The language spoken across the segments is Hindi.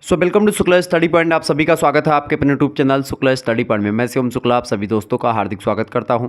Welcome to Shukla study point. आप सभी का स्वागत है आपके अपने YouTube channel Shukla study point में। मैं शिवम शुक्ला आप सभी दोस्तों का हार्दिक स्वागत करता हूं।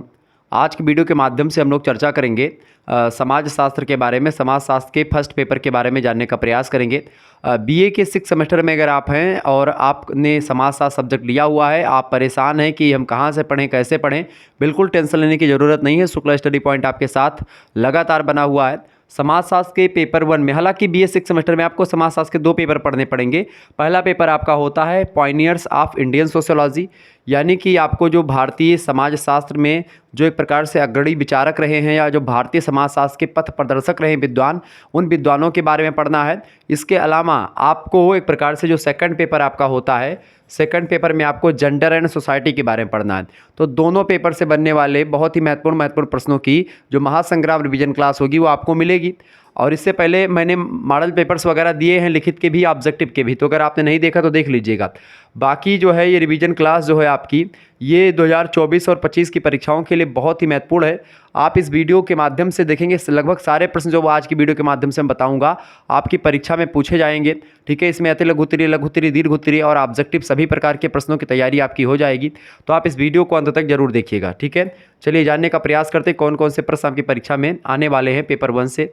आज की वीडियो के माध्यम से हम लोग चर्चा करेंगे समाज शास्त्र के बारे में। समाज शास्त्र के फर्स्ट पेपर के बारे में जानने का प्रयास करेंगे। बीए के 6 सेमेस्टर में अगर आप हैं और आपने समाज शास्त्र सब्जेक्ट लिया हुआ है, आप परेशान हैं कि हम कहाँ से पढ़ें, कैसे पढ़ें, बिल्कुल टेंशन लेने की ज़रूरत नहीं है। शुक्ला स्टडी पॉइंट आपके साथ लगातार बना हुआ है। समाजशास्त्र के पेपर 1 में, हालांकि बीए 6 सेमेस्टर में आपको समाजशास्त्र के 2 पेपर पढ़ने पड़ेंगे। पहला पेपर आपका होता है पॉइनियर्स ऑफ इंडियन सोशियोलॉजी, यानी कि आपको जो भारतीय समाजशास्त्र में जो एक प्रकार से अग्रणी विचारक रहे हैं या जो भारतीय समाजशास्त्र के पथ प्रदर्शक रहे हैं विद्वान, उन विद्वानों के बारे में पढ़ना है। इसके अलावा आपको एक प्रकार से जो सेकंड पेपर आपका होता है, सेकंड पेपर में आपको जेंडर एंड सोसाइटी के बारे में पढ़ना है। तो दोनों पेपर से बनने वाले बहुत ही महत्वपूर्ण प्रश्नों की जो महासंग्राम रिवीजन क्लास होगी वो आपको मिलेगी। और इससे पहले मैंने मॉडल पेपर्स वगैरह दिए हैं, लिखित के भी ऑब्जेक्टिव के भी, तो अगर आपने नहीं देखा तो देख लीजिएगा। बाकी जो है ये रिवीजन क्लास जो है आपकी, ये 2024 और 25 की परीक्षाओं के लिए बहुत ही महत्वपूर्ण है। आप इस वीडियो के माध्यम से देखेंगे लगभग सारे प्रश्न जो आज की वीडियो के माध्यम से मैं बताऊंगा आपकी परीक्षा में पूछे जाएंगे। ठीक है, इसमें अति लघुत्तरीय, लघुत्तरीय, दीर्घोत्तरीय और ऑब्जेक्टिव सभी प्रकार के प्रश्नों की तैयारी आपकी हो जाएगी। तो आप इस वीडियो को अंत तक जरूर देखिएगा। ठीक है, चलिए जानने का प्रयास करते हैं कौन कौन से प्रश्न आपकी परीक्षा में आने वाले हैं पेपर 1 से।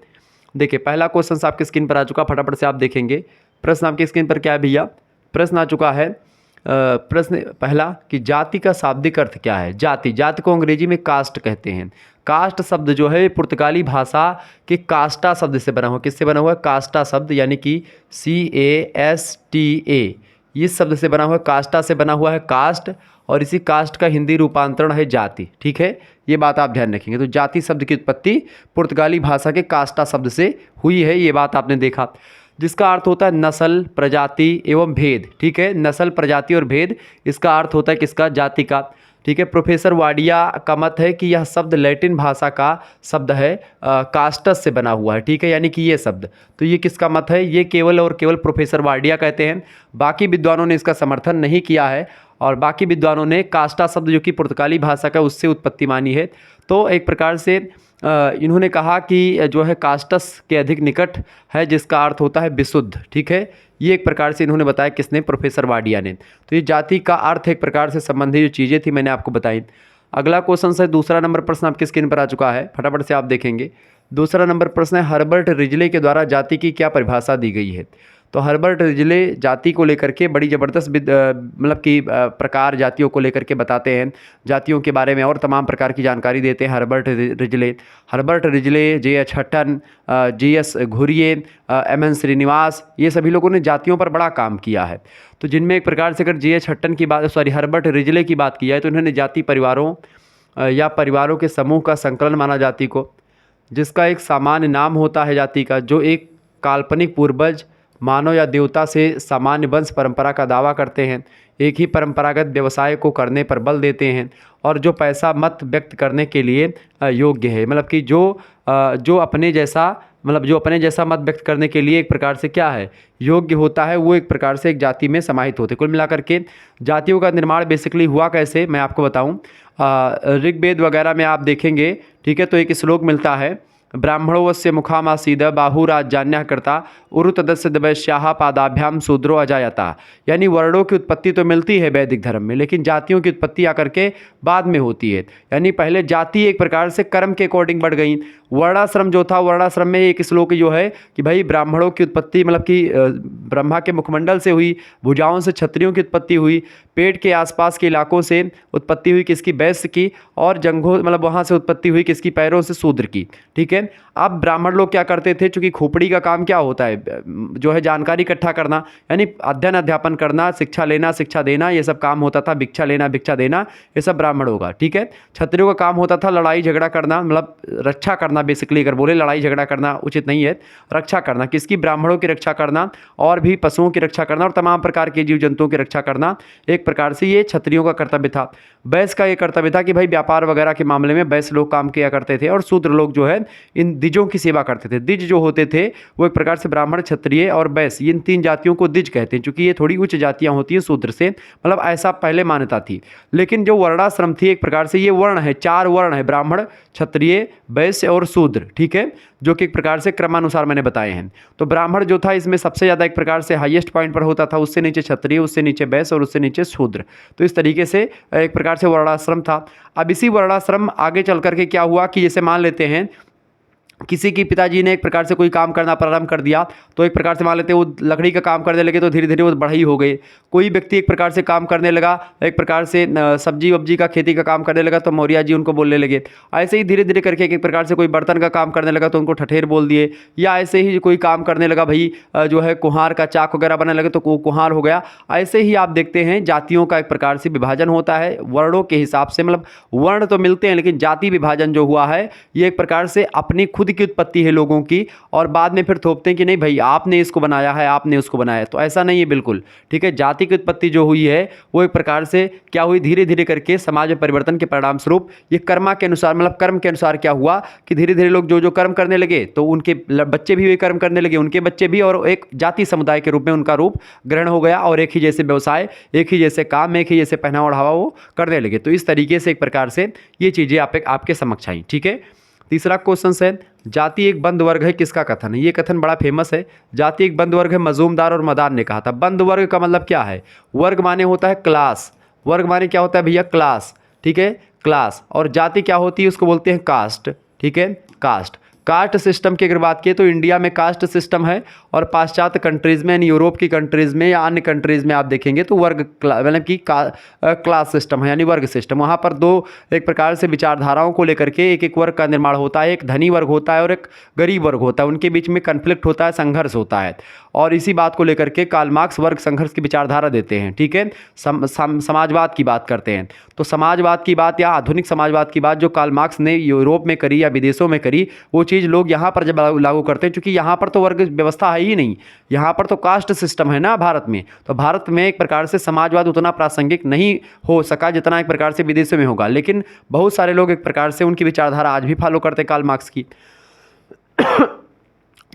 देखिए, पहला क्वेश्चन आपकी स्क्रीन पर आ चुका, फटाफट से आप देखेंगे। प्रश्न आपकी स्क्रीन पर क्या है भैया? प्रश्न आ चुका है। प्रश्न पहला कि जाति का शाब्दिक अर्थ क्या है? जाति, जाति को अंग्रेजी में कास्ट कहते हैं। कास्ट शब्द जो है पुर्तगाली भाषा के कास्टा शब्द से बना हुआ। किससे बना हुआ है? कास्टा शब्द, यानी कि CASTA, इस शब्द से बना हुआ है, कास्टा से बना हुआ है कास्ट, और इसी कास्ट का हिंदी रूपांतरण है जाति। ठीक है, ये बात आप ध्यान रखेंगे। तो जाति शब्द की उत्पत्ति पुर्तगाली भाषा के कास्टा शब्द से हुई है, ये बात आपने देखा, जिसका अर्थ होता है नस्ल, प्रजाति एवं भेद। ठीक है, नस्ल, प्रजाति और भेद, इसका अर्थ होता है किसका? जाति का। ठीक है, प्रोफेसर वाडिया का मत है कि यह शब्द लैटिन भाषा का शब्द है, कास्टस से बना हुआ है। ठीक है, यानी कि ये शब्द, तो ये किसका मत है? ये केवल और केवल प्रोफेसर वाडिया कहते हैं। बाकी विद्वानों ने इसका समर्थन नहीं किया है, और बाकी विद्वानों ने कास्टा शब्द जो कि पुर्तगाली भाषा का, उससे उत्पत्ति मानी है। तो एक प्रकार से इन्होंने कहा कि जो है कास्टस के अधिक निकट है, जिसका अर्थ होता है विशुद्ध। ठीक है, ये एक प्रकार से इन्होंने बताया, किसने? प्रोफेसर वाडिया ने। तो ये जाति का अर्थ एक प्रकार से संबंधी जो चीज़ें थी मैंने आपको बताई। अगला क्वेश्चन है, दूसरा नंबर प्रश्न आपकी स्क्रीन पर आ चुका है, फटाफट से आप देखेंगे। दूसरा नंबर प्रश्न है, हर्बर्ट रिजले के द्वारा जाति की क्या परिभाषा दी गई है? तो हर्बर्ट रिजले जाति को लेकर के बड़ी ज़बरदस्त मतलब कि प्रकार जातियों को लेकर के बताते हैं, जातियों के बारे में और तमाम प्रकार की जानकारी देते हैं हर्बर्ट रिजले, JH हटन, GS घुरिये, MN श्रीनिवास, ये सभी लोगों ने जातियों पर बड़ा काम किया है। तो जिनमें एक प्रकार से अगर JH हटन की बात, हर्बर्ट रिजले की बात की जाए, तो इन्होंने जाति परिवारों या परिवारों के समूह का संकलन माना जाति को, जिसका एक सामान्य नाम होता है जाति का, जो एक काल्पनिक पूर्वज, मानव या देवता से सामान्य वंश परंपरा का दावा करते हैं, एक ही परंपरागत व्यवसाय को करने पर बल देते हैं, और जो पैसा मत व्यक्त करने के लिए योग्य है। मतलब कि जो अपने जैसा मत व्यक्त करने के लिए एक प्रकार से क्या है? योग्य होता है, वो एक प्रकार से एक जाति में समाहित होते हैं। कुल मिलाकर के जातियों का निर्माण बेसिकली हुआ कैसे, मैं आपको बताऊं। ऋग्वेद वगैरह में आप देखेंगे, ठीक है, तो एक श्लोक मिलता है, ब्राह्मणोऽस्य मुखामासीद बाहुराज्यान्यः कर्ता उरुतदस्य वैश्याः पादाभ्याम शूद्रो अजायता। यानी वर्णों की उत्पत्ति तो मिलती है वैदिक धर्म में, लेकिन जातियों की उत्पत्ति आकर के बाद में होती है। यानी पहले जाति एक प्रकार से कर्म के अकॉर्डिंग बढ़ गई। वर्णाश्रम जो था, वर्णाश्रम में एक श्लोक जो है कि भाई ब्राह्मणों की उत्पत्ति मतलब कि ब्रह्मा के मुखमंडल से हुई, भुजाओं से क्षत्रियों की उत्पत्ति हुई, पेट के आसपास के इलाकों से उत्पत्ति हुई किसकी? वैश्य की, और जंघों मतलब वहाँ से उत्पत्ति हुई किसकी? पैरों से शूद्र की। ठीक है, अब ब्राह्मण लोग क्या करते थे, चूंकि खोपड़ी का काम क्या होता है, जो है जानकारी इकट्ठा करना, यानी अध्ययन अध्यापन करना, शिक्षा लेना, शिक्षा देना, ये सब काम होता था। भिक्षा लेना, भिक्षा देना, ये सब ब्राह्मण होगा। ठीक है, क्षत्रियों का काम होता था लड़ाई झगड़ा करना, मतलब रक्षा करना। बेसिकली अगर बोले लड़ाई झगड़ा करना उचित नहीं है, रक्षा करना किसकी? ब्राह्मणों की रक्षा करना, और भी पशुओं की रक्षा करना, और तमाम प्रकार के जीव जंतुओं की रक्षा करना एक प्रकार से ये क्षत्रियों का कर्तव्य था। वैश्य का ये कर्तव्य था कि भाई व्यापार वगैरह के मामले में वैश्य लोग काम किया करते थे, और शूद्र लोग जो है इन द्विजों की सेवा करते थे। द्विज जो होते थे वो एक प्रकार से ब्राह्मण, क्षत्रिय और वैश्य, इन 3 जातियों को द्विज कहते हैं, क्योंकि ये थोड़ी उच्च जातियां होती हैं शूद्र से, मतलब ऐसा पहले मान्यता थी। लेकिन जो वर्णाश्रम थी एक प्रकार से ये वर्ण है, 4 वर्ण है, ब्राह्मण, क्षत्रिय, वैश्य और शूद्र। ठीक है, जो कि एक प्रकार से क्रमानुसार मैंने बताए हैं। तो ब्राह्मण जो था इसमें सबसे ज़्यादा एक प्रकार से हाईएस्ट पॉइंट पर होता था, उससे नीचे क्षत्रिय, उससे नीचे वैश्य और उससे नीचे शूद्र। तो इस तरीके से एक प्रकार से वर्णाश्रम था। अब इसी वर्णाश्रम आगे चल करके क्या हुआ कि जैसे मान लेते हैं किसी की पिताजी ने एक प्रकार से कोई काम करना प्रारंभ कर दिया, तो एक प्रकार से मान लेते हैं वो लकड़ी का काम करने लगे तो धीरे धीरे वो बढ़ई हो गए। कोई व्यक्ति एक प्रकार से काम करने लगा, एक प्रकार से सब्जी वब्जी का खेती का काम करने लगा तो मौर्य जी उनको बोलने लगे। ऐसे ही धीरे धीरे करके एक प्रकार से कोई बर्तन का काम करने लगा तो उनको ठठेर बोल दिए, या ऐसे ही कोई काम करने लगा भाई जो है कुम्हार का चाक वगैरह बनाने लगे तो वो कुम्हार हो गया। ऐसे ही आप देखते हैं जातियों का एक प्रकार से विभाजन होता है वर्णों के हिसाब से, मतलब वर्ण तो मिलते हैं लेकिन जाति विभाजन जो हुआ है ये एक प्रकार से अपनी खुद की उत्पत्ति है लोगों की, और बाद में फिर थोपते हैं कि नहीं भाई आपने इसको बनाया है, आपने उसको बनाया है। तो ऐसा नहीं है बिल्कुल, ठीक है। जाति की उत्पत्ति जो हुई है वो एक प्रकार से क्या हुई, धीरे धीरे करके समाज में परिवर्तन के परिणाम स्वरूप ये कर्मा के अनुसार, मतलब कर्म के अनुसार क्या हुआ कि धीरे धीरे लोग जो जो कर्म करने लगे तो उनके बच्चे भी वे कर्म करने लगे, उनके बच्चे भी, और एक जाति समुदाय के रूप में उनका रूप ग्रहण हो गया और एक ही जैसे व्यवसाय, एक ही जैसे काम, एक ही जैसे पहनावा ओढ़ावा वो करने लगे। तो इस तरीके से एक प्रकार से ये चीज़ें आपके समक्ष आई, ठीक है। तीसरा क्वेश्चन है जाति एक बंद वर्ग है, किसका कथन है? ये कथन बड़ा फेमस है। जाति एक बंद वर्ग है, मजूमदार और मदान ने कहा था। बंद वर्ग का मतलब क्या है? वर्ग माने होता है क्लास, वर्ग माने क्या होता है भैया? क्लास, ठीक है, क्लास। और जाति क्या होती है? उसको बोलते हैं कास्ट, ठीक है, कास्ट। कास्ट सिस्टम की अगर बात की तो इंडिया में कास्ट सिस्टम है, और पाश्चात्य कंट्रीज़ में यानी यूरोप की कंट्रीज़ में या अन्य कंट्रीज़ में आप देखेंगे तो वर्ग मतलब कि क्लास सिस्टम है, यानी वर्ग सिस्टम। वहाँ पर दो एक प्रकार से विचारधाराओं को लेकर के एक एक वर्ग का निर्माण होता है। एक धनी वर्ग होता है और एक गरीब वर्ग होता है, उनके बीच में कन्फ्लिक्ट होता है, संघर्ष होता है। और इसी बात को लेकर के कार्ल मार्क्स वर्ग संघर्ष की विचारधारा देते हैं, ठीक है। समाजवाद की बात करते हैं तो समाजवाद की बात या आधुनिक समाजवाद की बात जो कार्ल मार्क्स ने यूरोप में करी या विदेशों में करी, वो चीज़ लोग यहाँ पर जब लागू करते हैं, क्योंकि यहाँ पर तो वर्ग व्यवस्था है ही नहीं, यहाँ पर तो कास्ट सिस्टम है ना भारत में। तो भारत में एक प्रकार से समाजवाद उतना प्रासंगिक नहीं हो सका जितना एक प्रकार से विदेशों में होगा, लेकिन बहुत सारे लोग एक प्रकार से उनकी विचारधारा आज भी फॉलो करते हैं कार्ल मार्क्स की।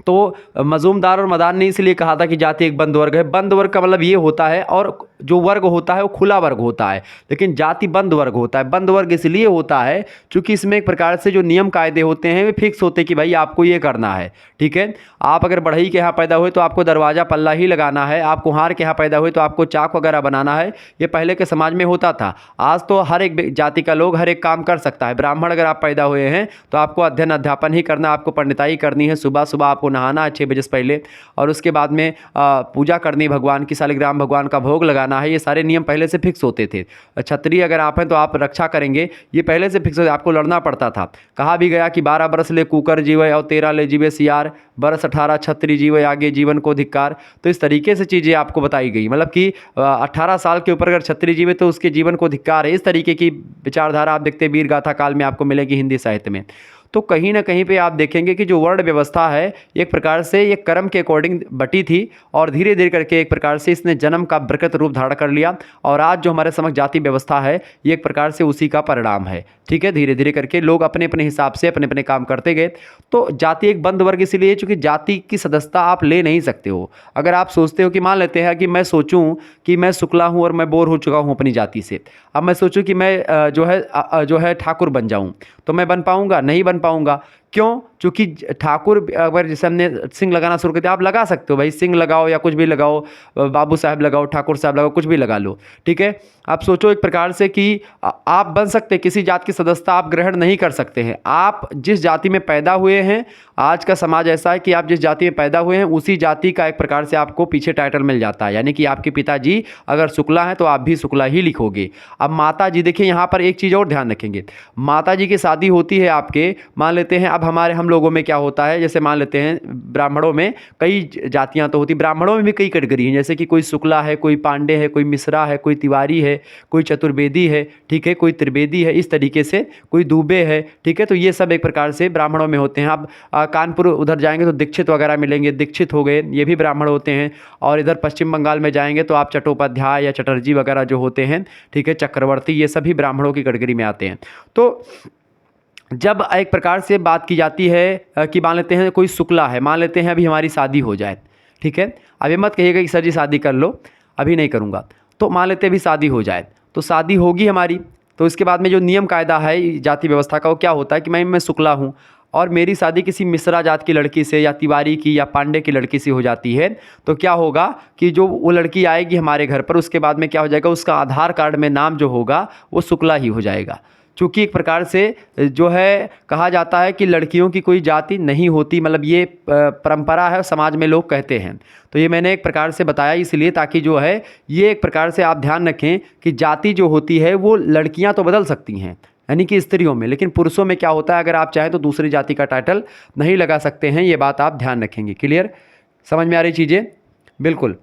तो मजूमदार और मदान ने इसलिए कहा था कि जाति एक बंद वर्ग है। बंद वर्ग का मतलब ये होता है, और जो वर्ग होता है वो खुला वर्ग होता है, लेकिन जाति बंद वर्ग होता है। बंद वर्ग इसलिए होता है क्योंकि इसमें एक प्रकार से जो नियम कायदे होते हैं वे फिक्स होते हैं कि भाई आपको ये करना है, ठीक है। आप अगर बढ़ई के यहाँ पैदा हुए तो आपको दरवाज़ा पल्ला ही लगाना है, आप कुम्हार के यहाँ पैदा हुए तो आपको चाक वगैरह बनाना है। ये पहले के समाज में होता था। आज तो हर एक जाति का लोग हर एक काम कर सकता है। ब्राह्मण अगर आप पैदा हुए हैं तो आपको अध्ययन अध्यापन ही करना, आपको पंडिताई करनी है, सुबह सुबह आपको नहाना है 6 बजे से पहले, और उसके बाद में पूजा करनी भगवान की, शालिग्राम भगवान का भोग लगाना है। ये सारे नियम पहले से फिक्स होते थे। क्षत्रिय अगर आप हैं तो आप रक्षा करेंगे, ये पहले से फिक्स होता, आपको लड़ना पड़ता था। कहा भी गया कि 12 बरस ले कुकर जीवे और 13 ले जीवे सियार, बरस 18 क्षत्रिय जीवे आगे जीवन को धिक्कार। तो इस तरीके से चीज़ें आपको बताई गई, मतलब कि 18 साल के ऊपर अगर क्षत्रिय जीवे तो उसके जीवन को धिक्कार है। इस तरीके की विचारधारा आप देखते वीर गाथा काल में आपको मिलेगी हिंदी साहित्य में। तो कहीं ना कहीं पे आप देखेंगे कि जो वर्ण व्यवस्था है एक प्रकार से ये कर्म के अकॉर्डिंग बटी थी, और धीरे धीरे करके एक प्रकार से इसने जन्म का विकृत रूप धारण कर लिया, और आज जो हमारे समक्ष जाति व्यवस्था है ये एक प्रकार से उसी का परिणाम है, ठीक है। धीरे धीरे करके लोग अपने अपने हिसाब से अपने अपने काम करते गए। तो जाति एक बंद वर्ग इसलिए चूँकि जाति की सदस्यता आप ले नहीं सकते हो। अगर आप सोचते हो कि मान लेते हैं कि मैं सोचूं कि मैं शुक्ला हूं और मैं बोर हो चुका हूं अपनी जाति से, अब मैं सोचूं कि मैं जो है ठाकुर बन जाऊं, तो मैं बन पाऊंगा? नहीं बन पाऊंगा। क्यों? क्योंकि ठाकुर अगर जैसे हमने सिंह लगाना शुरू कर दिया, आप लगा सकते हो भाई, सिंह लगाओ या कुछ भी लगाओ, बाबू साहब लगाओ, ठाकुर साहब लगाओ, कुछ भी लगा लो, ठीक है। आप सोचो एक प्रकार से कि आप बन सकते हैं, किसी जात की सदस्यता आप ग्रहण नहीं कर सकते हैं। आप जिस जाति में पैदा हुए हैं, आज का समाज ऐसा है कि आप जिस जाति में पैदा हुए हैं उसी जाति का एक प्रकार से आपको पीछे टाइटल मिल जाता है, यानी कि आपके पिताजी अगर शुक्ला हैं तो आप भी शुक्ला ही लिखोगे। अब माता जी, देखिए यहाँ पर एक चीज़ और ध्यान रखेंगे, माता जी की शादी होती है आपके, मान लेते हैं अब हम लोगों में क्या होता है, जैसे मान लेते हैं ब्राह्मणों में कई जातियां तो होती, ब्राह्मणों में भी कई कैटेगरी हैं, जैसे कि कोई शुक्ला है, कोई पांडे है, कोई मिश्रा है, कोई तिवारी है, कोई चतुर्वेदी है, ठीक है, कोई त्रिवेदी है, इस तरीके से कोई दुबे है, ठीक है। तो ये सब एक प्रकार से ब्राह्मणों में होते हैं। आप कानपुर उधर जाएंगे तो दीक्षित वगैरह मिलेंगे, दीक्षित हो गए, ये भी ब्राह्मण होते हैं। और इधर पश्चिम बंगाल में जाएंगे तो आप चट्टोपाध्याय या चटर्जी वगैरह जो होते हैं, ठीक है, चक्रवर्ती, ये सभी ब्राह्मणों की कैटेगरी में आते हैं। तो जब एक प्रकार से बात की जाती है कि मान लेते हैं कोई शुक्ला है, मान लेते हैं अभी हमारी शादी हो जाए, ठीक है, अभी मत कहिएगा कि सर जी शादी कर लो, अभी नहीं करूँगा, तो मान लेते हैं अभी शादी हो जाए, तो शादी होगी हमारी, तो इसके बाद में जो नियम कायदा है जाति व्यवस्था का वो क्या होता है कि मैं शुक्ला हूँ, और मेरी शादी किसी मिश्रा जात की लड़की से या तिवारी की या पांडे की लड़की से हो जाती है, तो क्या होगा कि जो वो लड़की आएगी हमारे घर पर, उसके बाद में क्या हो जाएगा, उसका आधार कार्ड में नाम जो होगा वो शुक्ला ही हो जाएगा। चूँकि एक प्रकार से जो है कहा जाता है कि लड़कियों की कोई जाति नहीं होती, मतलब ये परंपरा है, समाज में लोग कहते हैं। तो ये मैंने एक प्रकार से बताया इसलिए ताकि जो है ये एक प्रकार से आप ध्यान रखें कि जाति जो होती है वो लड़कियां तो बदल सकती हैं, यानी कि स्त्रियों में, लेकिन पुरुषों में क्या होता है, अगर आप चाहें तो दूसरी जाति का टाइटल नहीं लगा सकते हैं। ये बात आप ध्यान रखेंगे। क्लियर, समझ में आ रही चीज़ें? बिल्कुल।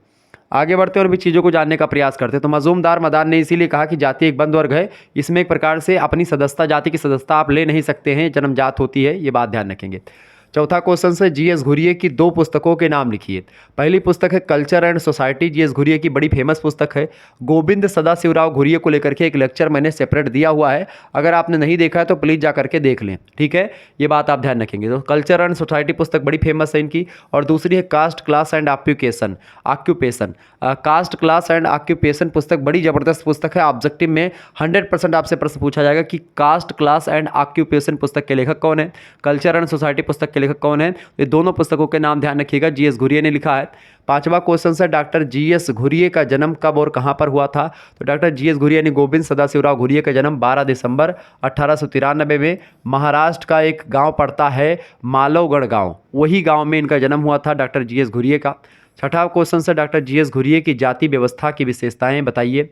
आगे बढ़ते और भी चीज़ों को जानने का प्रयास करते हैं। तो मजूमदार मदान ने इसीलिए कहा कि जाति एक बंद वर्ग है, इसमें एक प्रकार से अपनी सदस्यता, जाति की सदस्यता आप ले नहीं सकते हैं, जन्मजात होती है, ये बात ध्यान रखेंगे। चौथा क्वेश्चन से जीएस घुरिये की 2 पुस्तकों के नाम लिखिए। पहली पुस्तक है culture and society, GS Ghurye की बड़ी फेमस पुस्तक है। गोविंद सदाशिवराव घुरिये को लेकर के एक लेक्चर मैंने सेपरेट दिया हुआ है, अगर आपने नहीं देखा है तो प्लीज़ जा करके देख लें, ठीक है, ये बात आप ध्यान रखेंगे। तो कल्चर एंड सोसाइटी पुस्तक बड़ी फेमस है इनकी। और दूसरी है caste class and occupation. Cast class and occupation पुस्तक बड़ी ज़बरदस्त पुस्तक है। ऑब्जेक्टिव में 100% आपसे प्रश्न पूछा जाएगा कि कास्ट क्लास एंड ऑक्यूपेशन पुस्तक के लेखक कौन है, कल्चर एंड सोसाइटी पुस्तक के लेखक कौन है। ये दोनों पुस्तकों के नाम ध्यान रखिएगा, जीएस घुरिये ने लिखा है। पांचवा क्वेश्चन है डॉक्टर जीएस घुरिये का जन्म कब और कहां पर हुआ था। तो डॉक्टर जीएस घुरिये यानी गोविंद सदाशिवराव घुरिये का जन्म 12 दिसंबर 1893 में महाराष्ट्र का एक गांव पड़ता है मालवगढ़ गांव, वही गांव में इनका जन्म हुआ था डॉक्टर जीएस घुरिये का। छठा क्वेश्चन है डॉक्टर जीएस घुरिये की जाति व्यवस्था की विशेषताएं बताइए।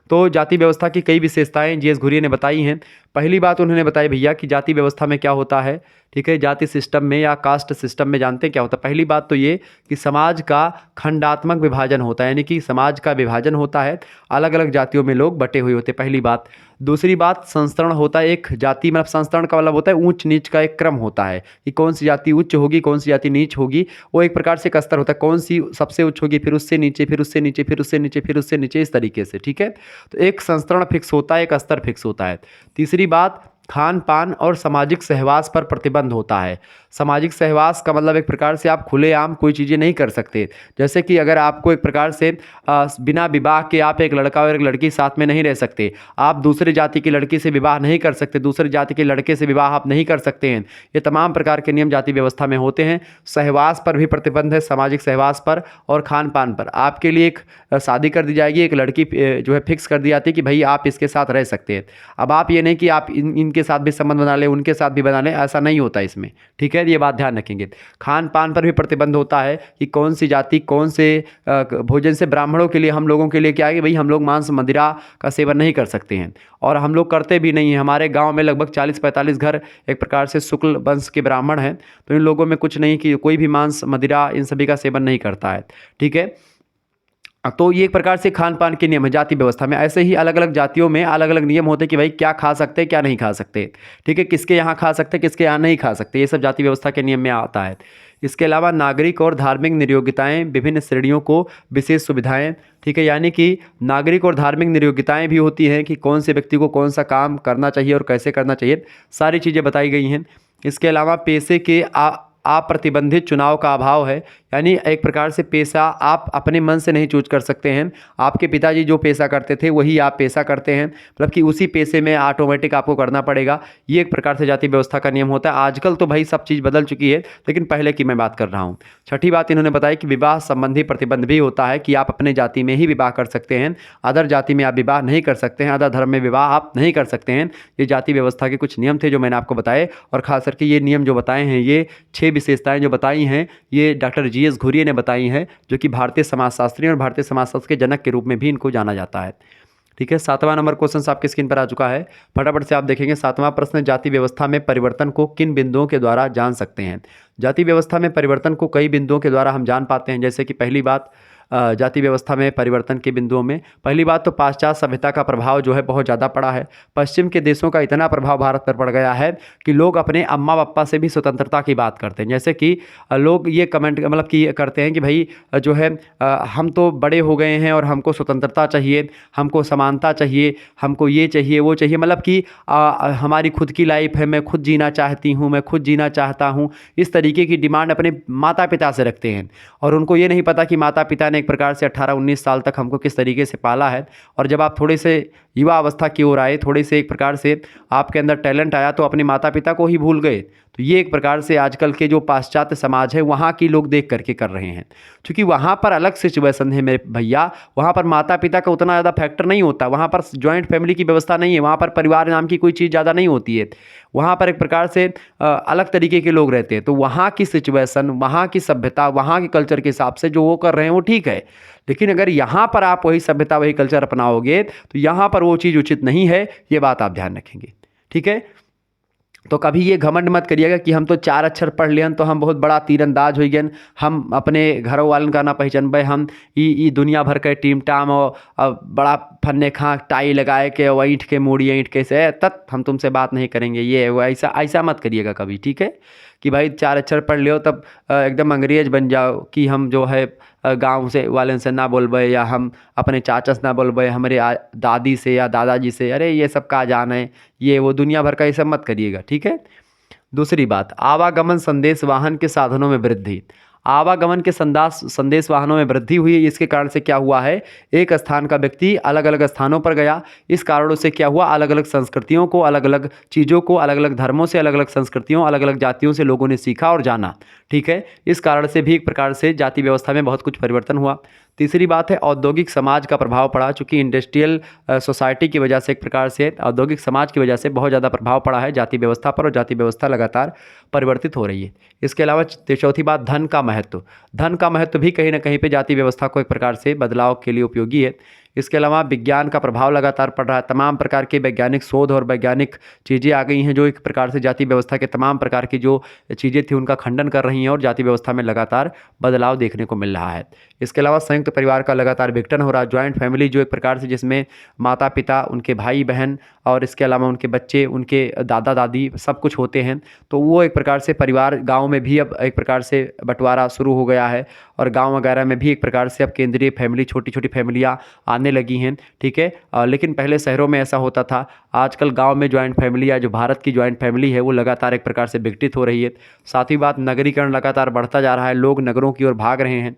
तो जाति व्यवस्था की कई विशेषताएं जीएस घुरिये ने बताई हैं। पहली बात उन्होंने बताई भैया कि जाति व्यवस्था में क्या होता है, ठीक है, जाति सिस्टम में या कास्ट सिस्टम में जानते हैं क्या होता है। पहली बात तो ये कि समाज का खंडात्मक विभाजन होता है, यानी कि समाज का विभाजन होता है, अलग अलग जातियों में लोग बटे हुए होते हैं, पहली बात। दूसरी बात, संस्तरण होता है, एक जाति मतलब संस्तरण का मतलब होता है ऊंच नीच का एक क्रम होता है कि कौन सी जाति उच्च होगी, कौन सी जाति नीच होगी, वो एक प्रकार से एक स्तर होता है, कौन सी सबसे उच्च होगी, फिर उससे नीचे, फिर उससे नीचे, फिर उससे नीचे, फिर उससे नीचे, इस तरीके से, ठीक है। तो एक संस्तरण फिक्स होता है, एक स्तर फिक्स होता है। तीसरी बात, खान पान और सामाजिक सहवास पर प्रतिबंध होता है। सामाजिक सहवास का मतलब एक प्रकार से आप खुलेआम कोई चीज़ें नहीं कर सकते, जैसे कि अगर आपको एक प्रकार से बिना विवाह के आप एक लड़का और एक लड़की साथ में नहीं रह सकते, आप दूसरी जाति की लड़की से विवाह नहीं कर सकते, दूसरी जाति के लड़के से विवाह आप नहीं कर सकते हैं। ये तमाम प्रकार के नियम जाति व्यवस्था में होते हैं। सहवास पर भी प्रतिबंध है, सामाजिक सहवास पर और खान पान पर। आपके लिए एक शादी कर दी जाएगी, एक लड़की जो है फिक्स कर दी जाती है कि भाई आप इसके साथ रह सकते हैं। अब आप ये नहीं कि आप इनके साथ भी संबंध बना लें, उनके साथ भी बना लें, ऐसा नहीं होता इसमें, ठीक है, ये बात ध्यान रखेंगे। खान पान पर भी प्रतिबंध होता है कि कौन सी जाति कौन से भोजन से, ब्राह्मणों के लिए, हम लोगों के लिए क्या है कि भाई हम लोग मांस मदिरा का सेवन नहीं कर सकते हैं, और हम लोग करते भी नहीं हैं। हमारे गांव में लगभग 40-45 घर एक प्रकार से शुक्ल वंश के ब्राह्मण हैं, तो इन लोगों में कुछ नहीं कि कोई भी मांस मदिरा इन सभी का सेवन नहीं करता है, ठीक है। तो ये एक प्रकार से खान पान के नियम है जाति व्यवस्था में। ऐसे ही अलग अलग जातियों में अलग अलग नियम होते हैं कि भाई क्या खा सकते हैं क्या नहीं खा सकते, ठीक है, किसके यहाँ खा सकते हैं किसके यहाँ नहीं खा सकते, ये सब जाति व्यवस्था के नियम में आता है। इसके अलावा नागरिक और धार्मिक नियोगिताएं, विभिन्न श्रेणियों को विशेष सुविधाएं, ठीक है, यानी कि नागरिक और धार्मिक नियोगिताएं भी होती हैं कि कौन से व्यक्ति को कौन सा काम करना चाहिए और कैसे करना चाहिए, सारी चीज़ें बताई गई हैं। इसके अलावा पेशे के अप्रतिबंधित चुनाव का अभाव है, यानी एक प्रकार से पेशा आप अपने मन से नहीं चूज कर सकते हैं। आपके पिताजी जो पेशा करते थे वही आप पेशा करते हैं, मतलब कि उसी पेशे में ऑटोमेटिक आपको करना पड़ेगा। ये एक प्रकार से जाति व्यवस्था का नियम होता है। आजकल तो भाई सब चीज़ बदल चुकी है, लेकिन पहले की मैं बात कर रहा हूँ। छठी बात इन्होंने बताई कि विवाह संबंधी प्रतिबंध भी होता है कि आप अपने जाति में ही विवाह कर सकते हैं, अदर जाति में आप विवाह नहीं कर सकते हैं, अदर धर्म में विवाह आप नहीं कर सकते हैं। ये जाति व्यवस्था के कुछ नियम थे जो मैंने आपको बताए, और खास करके ये नियम जो बताए हैं, ये 6 विशेषताएं जो बताई हैं, ये डॉक्टर जीएस घुरिये ने बताई हैं, जो कि भारतीय समाजशास्त्री और भारतीय समाजशास्त्र के जनक के रूप में भी इनको जाना जाता है, ठीक है। 7वां नंबर क्वेश्चन आपके स्क्रीन पर आ चुका है, फटाफट से आप देखेंगे। 7वां प्रश्न, जाति व्यवस्था में परिवर्तन को किन बिंदुओं के द्वारा जान सकते हैं। जाति व्यवस्था में परिवर्तन को कई बिंदुओं के द्वारा हम जान पाते हैं, जैसे कि पहली बात, जाति व्यवस्था में परिवर्तन के बिंदुओं में पहली बात तो पाश्चात्य सभ्यता का प्रभाव जो है बहुत ज़्यादा पड़ा है। पश्चिम के देशों का इतना प्रभाव भारत पर पड़ गया है कि लोग अपने अम्मा पापा से भी स्वतंत्रता की बात करते हैं। जैसे कि लोग ये कमेंट मतलब कि करते हैं कि भाई जो है हम तो बड़े हो गए हैं और हमको स्वतंत्रता चाहिए, हमको समानता चाहिए, हमको ये चाहिए वो चाहिए, मतलब कि हमारी खुद की लाइफ है, मैं खुद जीना चाहती हूँ, मैं खुद जीना चाहता हूँ, इस तरीके की डिमांड अपने माता पिता से रखते हैं। और उनको ये नहीं पता कि माता पिता ने एक प्रकार से 18-19 साल तक हमको किस तरीके से पाला है। और जब आप थोड़े से युवा अवस्था की ओर आए, थोड़े से एक प्रकार से आपके अंदर टैलेंट आया, तो अपने माता पिता को ही भूल गए। तो ये एक प्रकार से आजकल के जो पाश्चात्य समाज है वहाँ की लोग देख करके कर रहे हैं, क्योंकि वहाँ पर अलग सिचुएशन है मेरे भैया। वहाँ पर माता पिता का उतना ज़्यादा फैक्टर नहीं होता, वहाँ पर जॉइंट फैमिली की व्यवस्था नहीं है, वहाँ पर परिवार नाम की कोई चीज़ ज़्यादा नहीं होती है। वहाँ पर एक प्रकार से अलग तरीके के लोग रहते हैं। तो वहाँ की सिचुएशन, वहाँ की सभ्यता, वहाँ के कल्चर के हिसाब से जो वो कर रहे हैं वो ठीक है। लेकिन अगर यहाँ पर आप वही सभ्यता वही कल्चर अपनाओगे तो यहाँ पर वो चीज़ उचित नहीं है, ये बात आप ध्यान रखेंगे, ठीक है। तो कभी ये घमंड मत करिएगा कि हम तो 4 अक्षर पढ़ लियन तो हम बहुत बड़ा तीरंदाज हो गए, हम अपने घरों वालन का ना पहचानबे, हम ई दुनिया भर के टीम टाम और बड़ा फन्ने खाक टाई लगाए के और ईंट के मूड़ी ईंट के से तत् हम तुमसे बात नहीं करेंगे, ये वो ऐसा ऐसा मत करिएगा कभी, ठीक है। कि भाई 4 अक्षर पढ़ लियो तब एकदम अंग्रेज बन जाओ कि हम जो है गांव से वाले से ना बोलबे, या हम अपने चाचा से ना बोलबे, हमारे दादी से या दादाजी से, अरे ये सब का जान है, ये वो दुनिया भर का ये सब मत करिएगा, ठीक है। दूसरी बात, आवागमन संदेश वाहन के साधनों में वृद्धि। आवागमन के संदेश वाहनों में वृद्धि हुई, इसके कारण से क्या हुआ है, एक स्थान का व्यक्ति अलग अलग स्थानों पर गया, इस कारणों से क्या हुआ, अलग अलग संस्कृतियों को, अलग अलग चीज़ों को, अलग अलग धर्मों से, अलग अलग संस्कृतियों, अलग अलग जातियों से लोगों ने सीखा और जाना, ठीक है। इस कारण से भी एक प्रकार से जाति व्यवस्था में बहुत कुछ परिवर्तन हुआ। तीसरी बात है, औद्योगिक समाज का प्रभाव पड़ा, चूँकि इंडस्ट्रियल सोसाइटी की वजह से एक प्रकार से औद्योगिक समाज की वजह से बहुत ज़्यादा प्रभाव पड़ा है जाति व्यवस्था पर, और जाति व्यवस्था लगातार परिवर्तित हो रही है। इसके अलावा चौथी बात, धन का महत्व। धन का महत्व भी कहीं ना कहीं पे जाति व्यवस्था को एक प्रकार से बदलाव के लिए उपयोगी है। इसके अलावा विज्ञान का प्रभाव लगातार पड़ रहा है, तमाम प्रकार के वैज्ञानिक शोध और वैज्ञानिक चीज़ें आ गई हैं जो एक प्रकार से जाति व्यवस्था के तमाम प्रकार की जो चीज़ें थी उनका खंडन कर रही हैं, और जाति व्यवस्था में लगातार बदलाव देखने को मिल रहा है। इसके अलावा संयुक्त परिवार का लगातार विघटन हो रहा है, ज्वाइंट फैमिली जो एक प्रकार से जिसमें माता पिता, उनके भाई बहन और इसके अलावा उनके बच्चे, उनके दादा दादी सब कुछ होते हैं, तो वो एक प्रकार से परिवार गाँव में भी अब एक प्रकार से बंटवारा शुरू हो गया है, और गाँव वगैरह में भी एक प्रकार से अब केंद्रीय फैमिली, छोटी छोटी फैमिलियाँ आने लगी हैं, ठीक है। लेकिन पहले शहरों में ऐसा होता था, आजकल गांव में ज्वाइंट फैमिली या जो भारत की ज्वाइंट फैमिली है वो लगातार एक प्रकार से विकसित हो रही है। साथ ही बात, नगरीकरण लगातार बढ़ता जा रहा है, लोग नगरों की ओर भाग रहे हैं।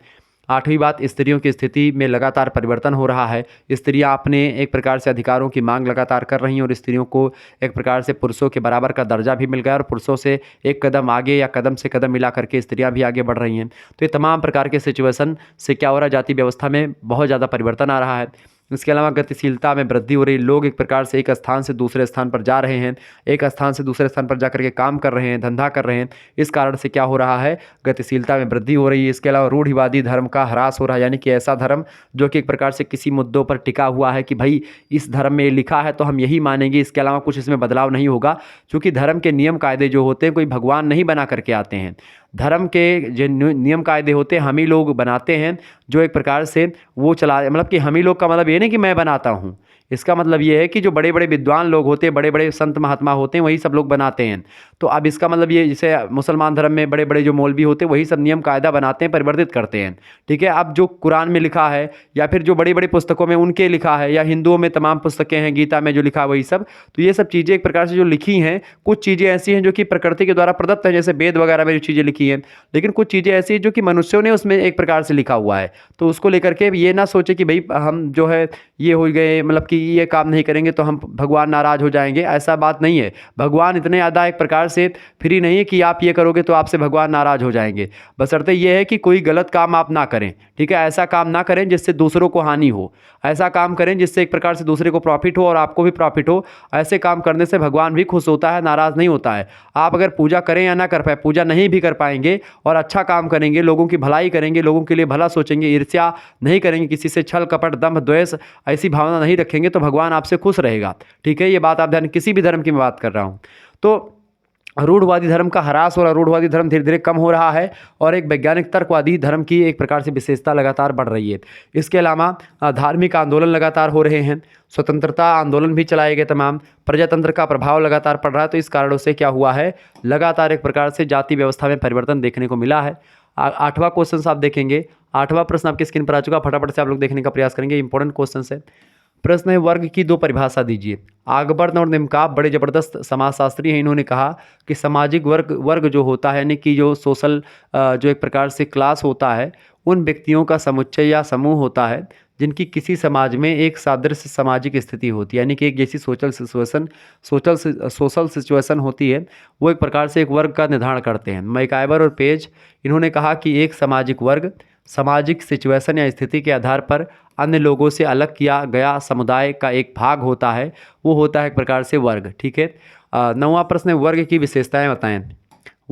आठवीं बात, स्त्रियों की स्थिति में लगातार परिवर्तन हो रहा है, स्त्रियां अपने एक प्रकार से अधिकारों की मांग लगातार कर रही हैं, और स्त्रियों को एक प्रकार से पुरुषों के बराबर का दर्जा भी मिल गया, और पुरुषों से एक कदम आगे या कदम से कदम मिला करके स्त्रियां भी आगे बढ़ रही हैं। तो ये तमाम प्रकार के सिचुएशन से क्या हो रहा है, जाति व्यवस्था में बहुत ज़्यादा परिवर्तन आ रहा है। इसके अलावा गतिशीलता में वृद्धि हो रही, लोग एक प्रकार से एक स्थान से दूसरे स्थान पर जा रहे हैं, एक स्थान से दूसरे स्थान पर जा करके काम कर रहे हैं, धंधा कर रहे हैं, इस कारण से क्या हो रहा है, गतिशीलता में वृद्धि हो रही है। इसके अलावा रूढ़िवादी धर्म का ह्रास हो रहा है, यानी कि ऐसा धर्म जो कि एक प्रकार से किसी मुद्दों पर टिका हुआ है कि भाई इस धर्म में लिखा है तो हम यही मानेंगे, इसके अलावा कुछ इसमें बदलाव नहीं होगा, क्योंकि धर्म के नियम कायदे जो होते हैं कोई भगवान नहीं बना करके आते हैं, धर्म के जो नियम कायदे होते हैं हम ही लोग बनाते हैं, जो एक प्रकार से वो चला, मतलब कि हम ही लोग का मतलब ये नहीं कि मैं बनाता हूँ, इसका मतलब ये है कि जो बड़े बड़े विद्वान लोग होते हैं, बड़े बड़े संत महात्मा होते हैं, वही सब लोग बनाते हैं। तो अब इसका मतलब ये, जैसे मुसलमान धर्म में बड़े बड़े जो मौलवी होते हैं वही सब नियम कायदा बनाते हैं, परिवर्तित करते हैं, ठीक है। अब जो कुरान में लिखा है या फिर जो बड़ी बड़ी पुस्तकों में उनके लिखा है, या हिंदुओं में तमाम पुस्तकें हैं, गीता में जो लिखा है वही सब, तो ये सब चीज़ें एक प्रकार से जो लिखी हैं, कुछ चीज़ें ऐसी हैं जो कि प्रकृति के द्वारा प्रदत्त हैं, जैसे वेद वगैरह में जो चीज़ें लिखी हैं, लेकिन कुछ चीज़ें ऐसी हैं जो कि मनुष्यों ने उसमें एक प्रकार से लिखा हुआ है। तो उसको लेकर के ये ना सोचे कि भाई हम जो है ये हो गए, मतलब कि ये काम नहीं करेंगे तो हम भगवान नाराज़ हो जाएंगे, ऐसा बात नहीं है। भगवान इतने ज़्यादा एक प्रकार से फ्री नहीं है कि आप ये करोगे तो आपसे भगवान नाराज़ हो जाएंगे, बशर्ते ये है कि कोई गलत काम आप ना करें, ठीक है। ऐसा काम ना करें जिससे दूसरों को हानि हो, ऐसा काम करें जिससे एक प्रकार से दूसरे को प्रॉफिट हो और आपको भी प्रॉफिट हो। ऐसे काम करने से भगवान भी खुश होता है, नाराज़ नहीं होता है। आप अगर पूजा करें या ना कर पाए, पूजा नहीं भी कर पाएंगे और अच्छा काम करेंगे, लोगों की भलाई करेंगे, लोगों के लिए भला सोचेंगे, ईर्ष्या नहीं करेंगे, किसी से छल कपट दंभ द्वेष ऐसी भावना नहीं रखेंगे, तो भगवान आपसे खुश रहेगा, ठीक है। ये बात आप ध्यान, किसी भी धर्म की मैं बात कर रहा हूँ। तो रूढ़वादी धर्म का ह्रास हो रहा, रूढ़वादी धर्म धीरे धीरे कम हो रहा है, और एक वैज्ञानिक तर्कवादी धर्म की एक प्रकार से विशेषता लगातार बढ़ रही है। इसके अलावा धार्मिक आंदोलन लगातार हो रहे हैं, स्वतंत्रता आंदोलन भी चलाए गए, तमाम प्रजातंत्र का प्रभाव लगातार पड़ रहा है। तो इस कारणों से क्या हुआ है, लगातार एक प्रकार से जाति व्यवस्था में परिवर्तन देखने को मिला है। आठवां क्वेश्चन आप देखेंगे, आठवां प्रश्न आपकी स्क्रीन पर आ चुका, फटाफट से आप लोग देखने का प्रयास करेंगे, इंपॉर्टेंट क्वेश्चन है। प्रश्न है, वर्ग की दो परिभाषा दीजिए। आगबर्न और निमकाप बड़े ज़बरदस्त समाजशास्त्री हैं, इन्होंने कहा कि सामाजिक वर्ग जो होता है, यानी कि जो सोशल जो एक प्रकार से क्लास होता है, उन व्यक्तियों का समुच्चय या समूह होता है जिनकी किसी समाज में एक सादृश्य सामाजिक स्थिति होती है, यानी कि एक जैसी सोशल सिचुएशन होती है, वो एक प्रकार से एक वर्ग का निर्धारण करते हैं। मैकाइवर और पेज, इन्होंने कहा कि एक सामाजिक वर्ग सामाजिक सिचुएशन या स्थिति के आधार पर अन्य लोगों से अलग किया गया समुदाय का एक भाग होता है, वो होता है एक प्रकार से वर्ग। ठीक है। 9वां प्रश्न है, वर्ग की विशेषताएं बताएं।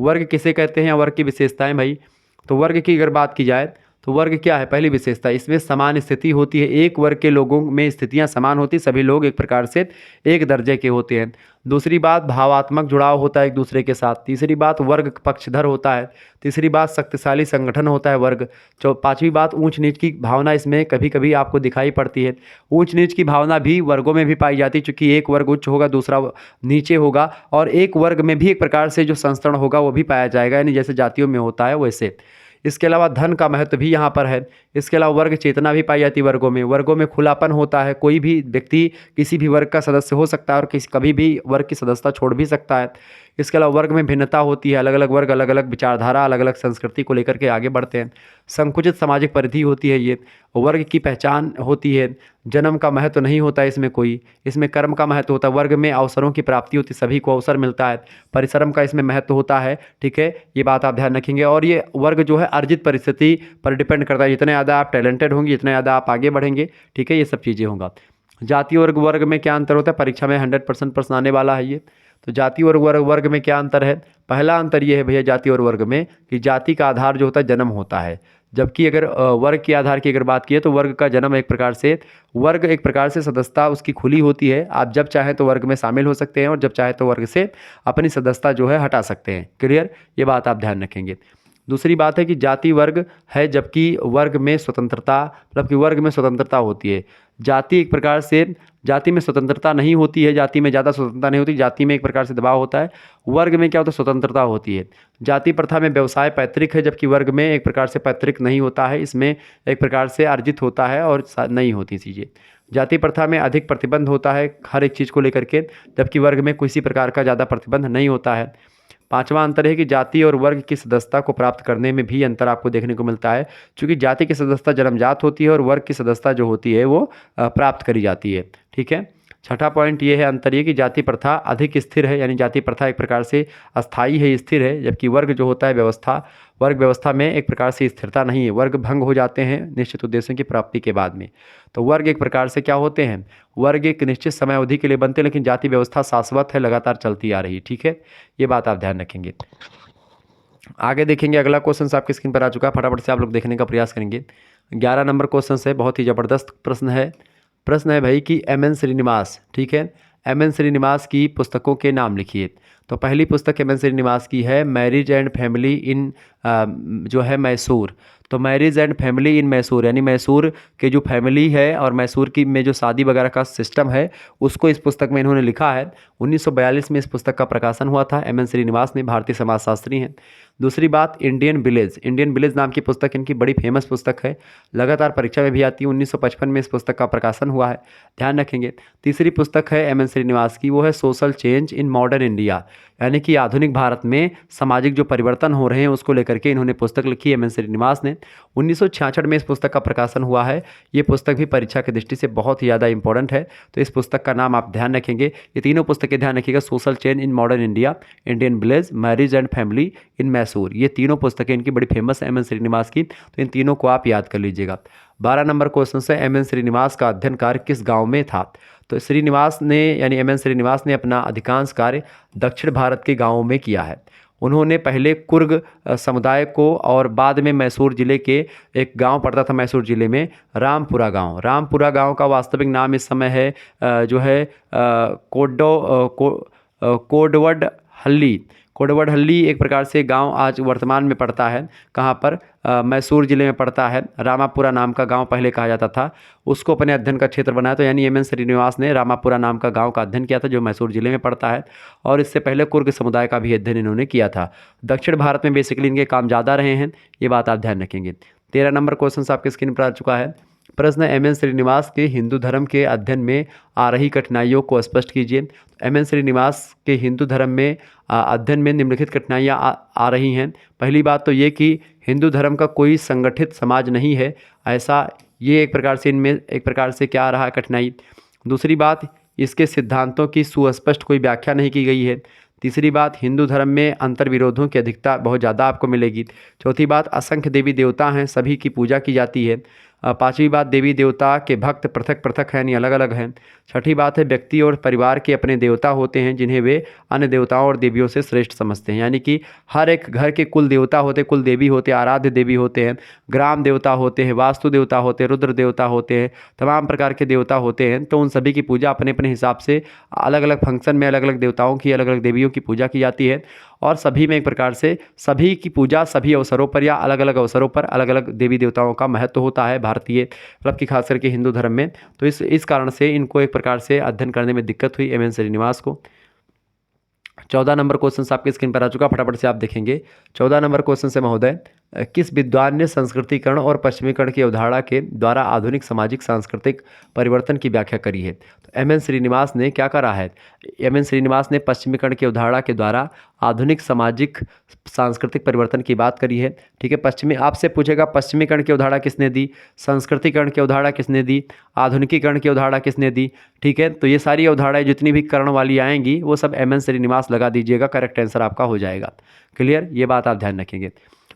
वर्ग किसे कहते हैं, वर्ग की विशेषताएं भाई। तो वर्ग की अगर बात की जाए तो वर्ग क्या है, पहली विशेषता, इसमें समान स्थिति होती है। एक वर्ग के लोगों में स्थितियां समान होती, सभी लोग एक प्रकार से एक दर्जे के होते हैं। दूसरी बात, भावात्मक जुड़ाव होता है एक दूसरे के साथ। तीसरी बात, वर्ग पक्षधर होता है। तीसरी बात, शक्तिशाली संगठन होता है वर्ग। 5वीं बात, ऊंच नीच की भावना इसमें कभी कभी आपको दिखाई पड़ती है। ऊंच नीच की भावना भी वर्गों में भी पाई जाती है, चूँकि एक वर्ग उच्च होगा, दूसरा नीचे होगा, और एक वर्ग में भी एक प्रकार से जो संस्करण होगा वो भी पाया जाएगा, यानी जैसे जातियों में होता है वैसे। इसके अलावा धन का महत्व भी यहाँ पर है। इसके अलावा वर्ग चेतना भी पाई जाती है वर्गों में। वर्गों में खुलापन होता है, कोई भी व्यक्ति किसी भी वर्ग का सदस्य हो सकता है और कभी भी वर्ग की सदस्यता छोड़ भी सकता है। इसके अलावा वर्ग में भिन्नता होती है, अलग अलग वर्ग अलग अलग विचारधारा अलग अलग संस्कृति को लेकर के आगे बढ़ते हैं। संकुचित सामाजिक परिधि होती है ये। वर्ग की पहचान होती है। जन्म का महत्व नहीं होता है इसमें कोई, इसमें कर्म का महत्व होता है। वर्ग में अवसरों की प्राप्ति होती है, सभी को अवसर मिलता है। परिश्रम का इसमें महत्व होता है। ठीक है, ये बात आप ध्यान रखेंगे। और ये वर्ग जो है अर्जित परिस्थिति पर डिपेंड करता है, जितने ज़्यादा आप टैलेंटेड होंगे जितने ज़्यादा आप आगे बढ़ेंगे। ठीक है, ये सब चीज़ें होगा। जाति और वर्ग में क्या अंतर होता है, परीक्षा में 100% प्रश्न आने वाला है ये। तो जाति और वर्ग में क्या अंतर है, पहला अंतर ये है भैया जाति और वर्ग में कि जाति का आधार जो होता है जन्म होता है, जबकि अगर वर्ग के आधार की अगर बात की तो वर्ग का जन्म एक प्रकार से सदस्यता उसकी खुली होती है। आप जब चाहें तो वर्ग में शामिल हो सकते हैं और जब चाहे तो वर्ग से अपनी सदस्यता जो है हटा सकते हैं। क्लियर, ये बात आप ध्यान रखेंगे। दूसरी बात है कि जाति वर्ग है, जबकि वर्ग में स्वतंत्रता, मतलब कि वर्ग में स्वतंत्रता होती है। जाति एक प्रकार से, जाति में स्वतंत्रता नहीं होती है, जाति में ज़्यादा स्वतंत्रता नहीं होती, जाति में एक प्रकार से दबाव होता है। वर्ग में क्या होता है, स्वतंत्रता होती है। जाति प्रथा में व्यवसाय पैतृक है, जबकि वर्ग में एक प्रकार से पैतृक नहीं होता है, इसमें एक प्रकार से अर्जित होता है और नहीं होती चीज़ें। जाति प्रथा में अधिक प्रतिबंध होता है हर एक चीज़ को लेकर के, जबकि वर्ग में किसी प्रकार का ज़्यादा प्रतिबंध नहीं होता है। 5वां अंतर है कि जाति और वर्ग की सदस्यता को प्राप्त करने में भी अंतर आपको देखने को मिलता है, क्योंकि जाति की सदस्यता जन्मजात होती है और वर्ग की सदस्यता जो होती है वो प्राप्त करी जाती है। ठीक है। 6ठा पॉइंट ये है अंतर ये कि जाति प्रथा अधिक स्थिर है, यानी जाति प्रथा एक प्रकार से अस्थायी है, स्थिर है, जबकि वर्ग जो होता है वर्ग व्यवस्था में एक प्रकार से स्थिरता नहीं है। वर्ग भंग हो जाते हैं निश्चित उद्देश्यों की प्राप्ति के बाद में। तो वर्ग एक प्रकार से क्या होते हैं, वर्ग एक निश्चित समय अवधि के लिए बनते हैं, लेकिन जाति व्यवस्था शाश्वत है, लगातार चलती आ रही है। ठीक है, ये बात आप ध्यान रखेंगे। आगे देखेंगे, अगला क्वेश्चन आपकी स्क्रीन पर आ चुका है, फटाफट से आप लोग देखने का प्रयास करेंगे। 11 नंबर क्वेश्चन है, बहुत ही ज़बरदस्त प्रश्न है। प्रश्न है भाई कि एम एन श्रीनिवास, ठीक है, एम एन श्रीनिवास की पुस्तकों के नाम लिखिए। तो पहली पुस्तक एम एन श्रीनिवास की है मैरिज एंड फैमिली इन जो है मैसूर। तो marriage and family in Mysore, यानी मैसूर के जो फैमिली है और मैसूर की में जो शादी वगैरह का सिस्टम है उसको इस पुस्तक में इन्होंने लिखा है। 1942 में इस पुस्तक का प्रकाशन हुआ था। एम एन श्रीनिवास ने भारतीय समाजशास्त्री हैं। दूसरी बात, इंडियन विलेज नाम की पुस्तक इनकी बड़ी फेमस पुस्तक है, लगातार परीक्षा में भी आती है। 1955 में इस पुस्तक का प्रकाशन हुआ है, ध्यान रखेंगे। तीसरी पुस्तक है एम एन श्रीनिवास की, वो है social change in modern India, यानी कि आधुनिक भारत में सामाजिक जो परिवर्तन हो रहे हैं उसको लेकर के इन्होंने पुस्तक लिखी एम एन श्रीनिवास ने। 1966 में इस पुस्तक का प्रकाशन हुआ है। ये पुस्तक भी परीक्षा की दृष्टि से बहुत ही ज़्यादा इंपॉर्टेंट है, तो इस पुस्तक का नाम आप ध्यान रखेंगे। ये तीनों पुस्तकें ध्यान रखिएगा, social change in modern India, Indian village, marriage and family in Mysore, ये तीनों पुस्तकें इनकी बड़ी फेमस है एम एन श्रीनिवास की, तो इन तीनों को आप याद कर लीजिएगा। 12 नंबर क्वेश्चन है, एम एन श्रीनिवास का अध्ययन कार्य किस गाँव में था। तो श्रीनिवास ने यानी एम एन श्रीनिवास ने अपना अधिकांश कार्य दक्षिण भारत के गाँवों में किया है। उन्होंने पहले कुर्ग समुदाय को और बाद में मैसूर जिले के एक गांव पड़ता था मैसूर जिले में, रामपुरा गांव का वास्तविक नाम इस समय है जो है कोडवडहल्ली एक प्रकार से गांव आज वर्तमान में पड़ता है। कहाँ पर, मैसूर जिले में पड़ता है। रामापुरा नाम का गांव पहले कहा जाता था, उसको अपने अध्ययन का क्षेत्र बनाया। तो यानी एम एन श्रीनिवास ने रामापुरा नाम का गांव का अध्ययन किया था जो मैसूर जिले में पड़ता है, और इससे पहले कुर्ग समुदाय का भी अध्ययन इन्होंने किया था। दक्षिण भारत में बेसिकली इनके काम ज़्यादा रहे हैं, ये बात आप ध्यान रखेंगे। 13 नंबर क्वेश्चन आपके स्क्रीन पर आ चुका है। प्रश्न, एम एन श्रीनिवास के हिंदू धर्म के अध्ययन में आ रही कठिनाइयों को स्पष्ट कीजिए। एम एन श्रीनिवास के हिंदू धर्म में अध्ययन में निम्नलिखित कठिनाइयाँ आ रही हैं। पहली बात तो ये कि हिंदू धर्म का कोई संगठित समाज नहीं है, ऐसा ये एक प्रकार से इनमें एक प्रकार से क्या रहा कठिनाई। दूसरी बात, इसके सिद्धांतों की सुस्पष्ट कोई व्याख्या नहीं की गई है। तीसरी बात, हिंदू धर्म में अंतर विरोधों की अधिकता बहुत ज़्यादा आपको मिलेगी। चौथी बात, असंख्य देवी देवता हैं, सभी की पूजा की जाती है। पांचवी बात, देवी देवता के भक्त पृथक पृथक हैं, यानी अलग अलग हैं। छठी बात है, व्यक्ति और परिवार के अपने देवता होते हैं जिन्हें वे अन्य देवताओं और देवियों से श्रेष्ठ समझते हैं, यानी कि हर एक घर के कुल देवता होते, कुल देवी होते, आराध्य देवी होते हैं, ग्राम देवता होते हैं, वास्तु देवता होते हैं, रुद्र देवता होते हैं, तमाम प्रकार के देवता होते हैं। तो उन सभी की पूजा अपने अपने हिसाब से अलग अलग फंक्शन में अलग अलग देवताओं की, अलग अलग देवियों की पूजा की जाती है। और सभी में एक प्रकार से सभी की पूजा सभी अवसरों पर या अलग अलग अवसरों पर अलग अलग देवी देवताओं का महत्व होता है भारतीय मतलब कि खास करके हिंदू धर्म में। तो इस कारण से इनको एक प्रकार से अध्ययन करने में दिक्कत हुई एम एन श्रीनिवास को। 14 नंबर क्वेश्चन आपकी स्क्रीन पर आ चुका, फटाफट से आप देखेंगे। 14 नंबर क्वेश्चन से महोदय, किस विद्वान ने संस्कृतिकरण और पश्चिमीकरण की अवधारणा के द्वारा आधुनिक सामाजिक सांस्कृतिक परिवर्तन की व्याख्या करी है? तो एम एन श्रीनिवास ने क्या करा है? एम एन श्रीनिवास ने पश्चिमीकरण की अवधारणा के द्वारा आधुनिक सामाजिक सांस्कृतिक परिवर्तन की बात करी है। ठीक है, पश्चिमी आपसे पूछेगा पश्चिमीकरण की अवधारणा किसने दी, संस्कृतिकरण की अवधारणा किसने दी, आधुनिकीकरण की अवधारणा किसने दी। ठीक है, तो ये सारी अवधारणाएं जितनी भी करण वाली आएंगी वो सब एम एन श्रीनिवास लगा दीजिएगा, करेक्ट आंसर आपका हो जाएगा। क्लियर, ये बात आप ध्यान रखेंगे।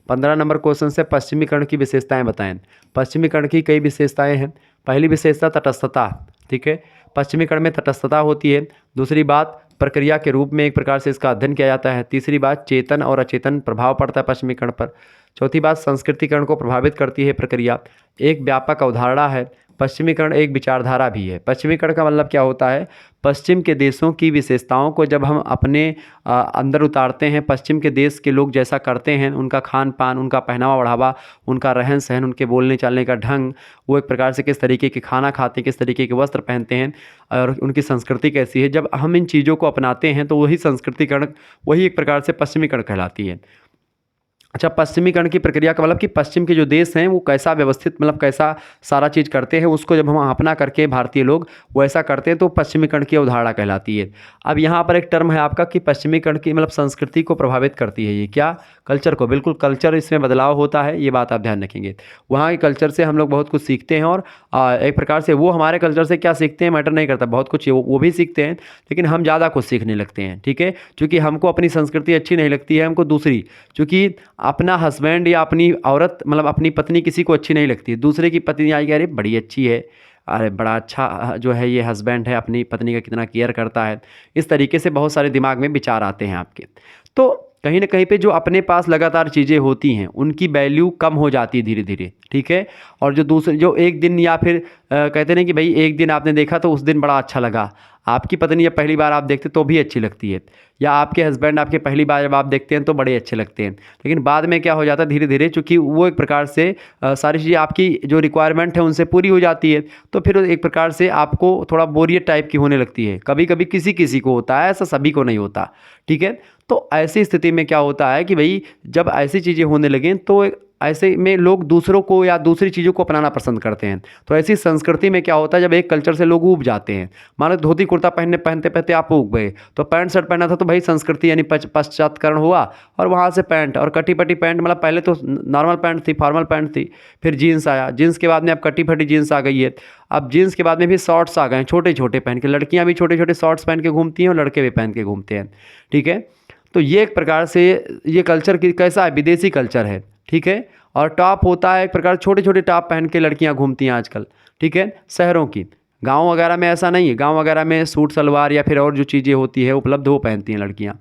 15 नंबर क्वेश्चन से पश्चिमीकरण की विशेषताएं बताएं। पश्चिमीकरण की कई विशेषताएं हैं। पहली विशेषता तटस्थता। ठीक है, पश्चिमीकरण में तटस्थता होती है। दूसरी बात, प्रक्रिया के रूप में एक प्रकार से इसका अध्ययन किया जाता है। तीसरी बात, चेतन और अचेतन प्रभाव पड़ता है पश्चिमीकरण पर। चौथी बात, संस्कृतिकरण को प्रभावित करती है प्रक्रिया। एक व्यापक अवधारणा है। पश्चिमीकरण एक विचारधारा भी है। पश्चिमीकरण का मतलब क्या होता है? पश्चिम के देशों की विशेषताओं को जब हम अपने अंदर उतारते हैं, पश्चिम के देश के लोग जैसा करते हैं, उनका खान पान, उनका पहनावा ओढ़ावा, उनका रहन सहन, उनके बोलने चालने का ढंग, वो एक प्रकार से किस तरीके के खाना खाते हैं, किस तरीके के वस्त्र पहनते हैं और उनकी संस्कृति कैसी है, जब हम इन चीज़ों को अपनाते हैं तो वही संस्कृतिकरण, वही एक प्रकार से पश्चिमीकरण कहलाती है। अच्छा, पश्चिमीकरण की प्रक्रिया का मतलब कि पश्चिम के जो देश हैं वो कैसा व्यवस्थित मतलब कैसा सारा चीज़ करते हैं, उसको जब हम अपना करके भारतीय लोग वैसा करते हैं तो पश्चिमीकरण की अवधारणा कहलाती है। अब यहाँ पर एक टर्म है आपका कि पश्चिमीकरण की मतलब संस्कृति को प्रभावित करती है। ये क्या? कल्चर को। बिल्कुल, कल्चर इसमें बदलाव होता है, ये बात आप ध्यान रखेंगे। वहाँ के कल्चर से हम लोग बहुत कुछ सीखते हैं और एक प्रकार से वो हमारे कल्चर से क्या सीखते हैं मैटर नहीं करता, बहुत कुछ वो भी सीखते हैं, लेकिन हम ज़्यादा कुछ सीखने लगते हैं। ठीक है, क्योंकि हमको अपनी संस्कृति अच्छी नहीं लगती है, हमको दूसरी, क्योंकि अपना हस्बैंड या अपनी औरत मतलब अपनी पत्नी किसी को अच्छी नहीं लगती है, दूसरे की पत्नी आएगी, अरे बड़ी अच्छी है, अरे बड़ा अच्छा जो है ये हस्बैंड है, अपनी पत्नी का कितना केयर करता है। इस तरीके से बहुत सारे दिमाग में विचार आते हैं आपके। तो कहीं ना कहीं पे जो अपने पास लगातार चीज़ें होती हैं उनकी वैल्यू कम हो जाती है धीरे धीरे। ठीक है, और जो दूसरे जो एक दिन या फिर कहते हैं कि भाई एक दिन आपने देखा तो उस दिन बड़ा अच्छा लगा, आपकी पत्नी जब पहली बार आप देखते तो भी अच्छी लगती है, या आपके हस्बैंड आपके पहली बार जब आप देखते हैं तो बड़े अच्छे लगते हैं, लेकिन बाद में क्या हो जाता है धीरे धीरे, चूँकि वो एक प्रकार से सारी चीज़ें आपकी जो रिक्वायरमेंट है उनसे पूरी हो जाती है, तो फिर एक प्रकार से आपको थोड़ा बोरियत टाइप की होने लगती है। कभी कभी किसी किसी को होता है, ऐसा सभी को नहीं होता। ठीक है, तो ऐसी स्थिति में क्या होता है कि भाई जब ऐसी चीज़ें होने लगें तो ऐसे में लोग दूसरों को या दूसरी चीज़ों को अपनाना पसंद करते हैं। तो ऐसी संस्कृति में क्या होता है, जब एक कल्चर से लोग ऊब जाते हैं, मान लो धोती कुर्ता पहनते पहनते आप ऊब गए, तो पैंट शर्ट पहना था तो भाई संस्कृति यानी पश्चात्करण हुआ, और वहाँ से पैंट और कटी फटी पैंट, मतलब पहले तो नॉर्मल पैंट थी, फॉर्मल पैंट थी, फिर जीन्स आया, जीन्स के बाद में अब कटी फटी जीन्स आ गई है, अब जीन्स के बाद में भी शॉर्ट्स आ गए हैं छोटे छोटे पहन के, लड़कियाँ भी छोटे छोटे शॉर्ट्स पहन के घूमती हैं और लड़के भी पहन के घूमते हैं। ठीक है, तो ये एक प्रकार से ये कल्चर की कैसा है, विदेशी कल्चर है। ठीक है, और टॉप होता है एक प्रकार छोटे छोटे टॉप पहन के लड़कियां घूमती हैं आजकल। ठीक है, शहरों की, गांव वगैरह में ऐसा नहीं है, गांव वगैरह में सूट सलवार या फिर और जो चीज़ें होती है उपलब्ध वो पहनती हैं लड़कियां।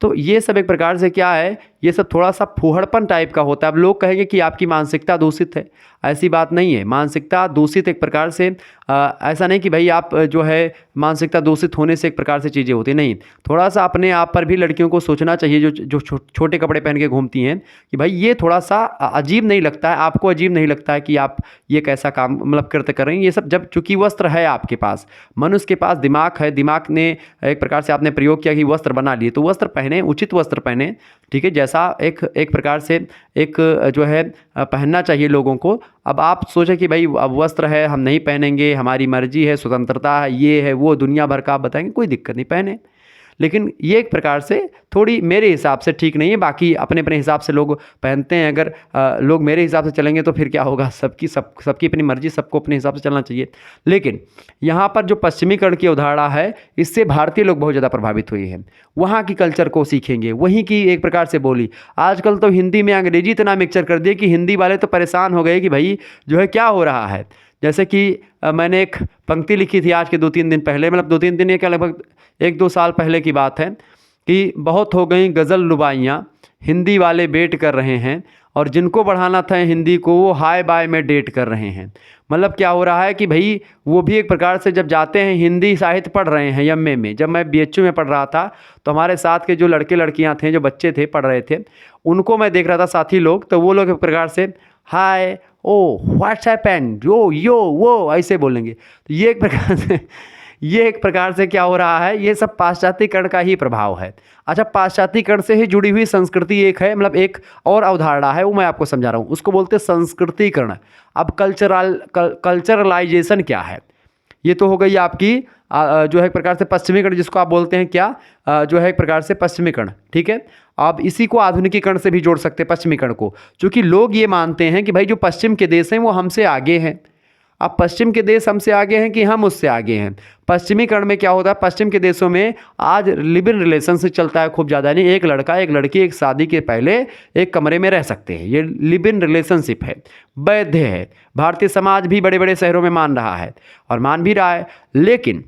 तो ये सब एक प्रकार से क्या है, ये सब थोड़ा सा फूहड़पन टाइप का होता है। अब लोग कहेंगे कि आपकी मानसिकता दूषित है, ऐसी बात नहीं है। मानसिकता दूषित एक प्रकार से ऐसा नहीं कि भाई आप जो है मानसिकता दूषित होने से एक प्रकार से चीज़ें होती नहीं, थोड़ा सा अपने आप पर भी लड़कियों को सोचना चाहिए जो छोटे कपड़े पहन के घूमती हैं कि भाई ये थोड़ा सा अजीब नहीं लगता है आपको, अजीब नहीं लगता है कि आप ये कैसा काम मतलब कृत्य कर रहे हैं। ये सब जब चूँकि वस्त्र है आपके पास, मनुष्य के पास दिमाग है, दिमाग ने एक प्रकार से आपने प्रयोग किया कि वस्त्र बना लिए, तो वस्त्र पहने, उचित वस्त्र पहने। ठीक है, जैसा एक प्रकार से एक जो है पहनना चाहिए लोगों को। अब आप सोचें कि भाई अब वस्त्र है हम नहीं पहनेंगे, हमारी मर्जी है, स्वतंत्रता है, ये है वो, दुनिया भर का आप बताएंगे, कोई दिक्कत नहीं, पहने। लेकिन ये एक प्रकार से थोड़ी मेरे हिसाब से ठीक नहीं है। बाकी अपने अपने हिसाब से लोग पहनते हैं। अगर लोग मेरे हिसाब से चलेंगे तो फिर क्या होगा, सबकी अपनी मर्जी, सबको अपने हिसाब से चलना चाहिए। लेकिन यहाँ पर जो पश्चिमीकरण की अवधारणा है, इससे भारतीय लोग बहुत ज़्यादा प्रभावित हुए हैं। वहाँ की कल्चर को सीखेंगे, वहीं की एक प्रकार से बोली। आजकल तो हिंदी में अंग्रेजी इतना मिक्सचर कर दिया कि हिंदी वाले तो परेशान हो गए कि भाई जो है क्या हो रहा है। जैसे कि मैंने एक पंक्ति लिखी थी आज के 2-3 दिन पहले, मतलब 2-3 दिन, ये क्या लगभग 1-2 साल पहले की बात है, कि बहुत हो गई गज़ल लुबाइयाँ, हिंदी वाले वेट कर रहे हैं, और जिनको बढ़ाना था हिंदी को वो हाय बाय में डेट कर रहे हैं। मतलब क्या हो रहा है कि भाई वो भी एक प्रकार से जब जाते हैं, हिंदी साहित्य पढ़ रहे हैं एमए में। जब मैं बीएचयू में पढ़ रहा था तो हमारे साथ के जो लड़के लड़कियां थे, जो बच्चे थे पढ़ रहे थे, उनको मैं देख रहा था, साथी लोग, तो वो लोग एक प्रकार से हाय, ओ व्हाट्स हैपेंड, यो वो ऐसे बोलेंगे। तो ये एक प्रकार से क्या हो रहा है, ये सब पाश्चात्यकरण का ही प्रभाव है। अच्छा, पाश्चात्यकरण से ही जुड़ी हुई संस्कृति एक है, मतलब एक और अवधारणा है, वो मैं आपको समझा रहा हूँ। उसको बोलते हैं संस्कृतिकरण। अब कल्चरलाइजेशन क्या है, ये तो हो गई आपकी जो है एक प्रकार से पश्चिमीकरण, जिसको आप बोलते हैं क्या, जो है एक प्रकार से पश्चिमीकरण। ठीक है, आप इसी को आधुनिकीकरण से भी जोड़ सकते हैं, पश्चिमीकरण को। क्योंकि लोग ये मानते हैं कि भाई जो पश्चिम के देश हैं वो हमसे आगे हैं। अब पश्चिम के देश हमसे आगे हैं कि हम उससे आगे हैं। पश्चिमीकरण में क्या होता है, पश्चिम के देशों में आज लिव इन रिलेशनशिप चलता है खूब ज़्यादा। यानी एक लड़का एक लड़की एक शादी के पहले एक कमरे में रह सकते हैं, ये लिव इन रिलेशनशिप है, वैध है। भारतीय समाज भी बड़े बड़े शहरों में मान रहा है और मान भी रहा है। लेकिन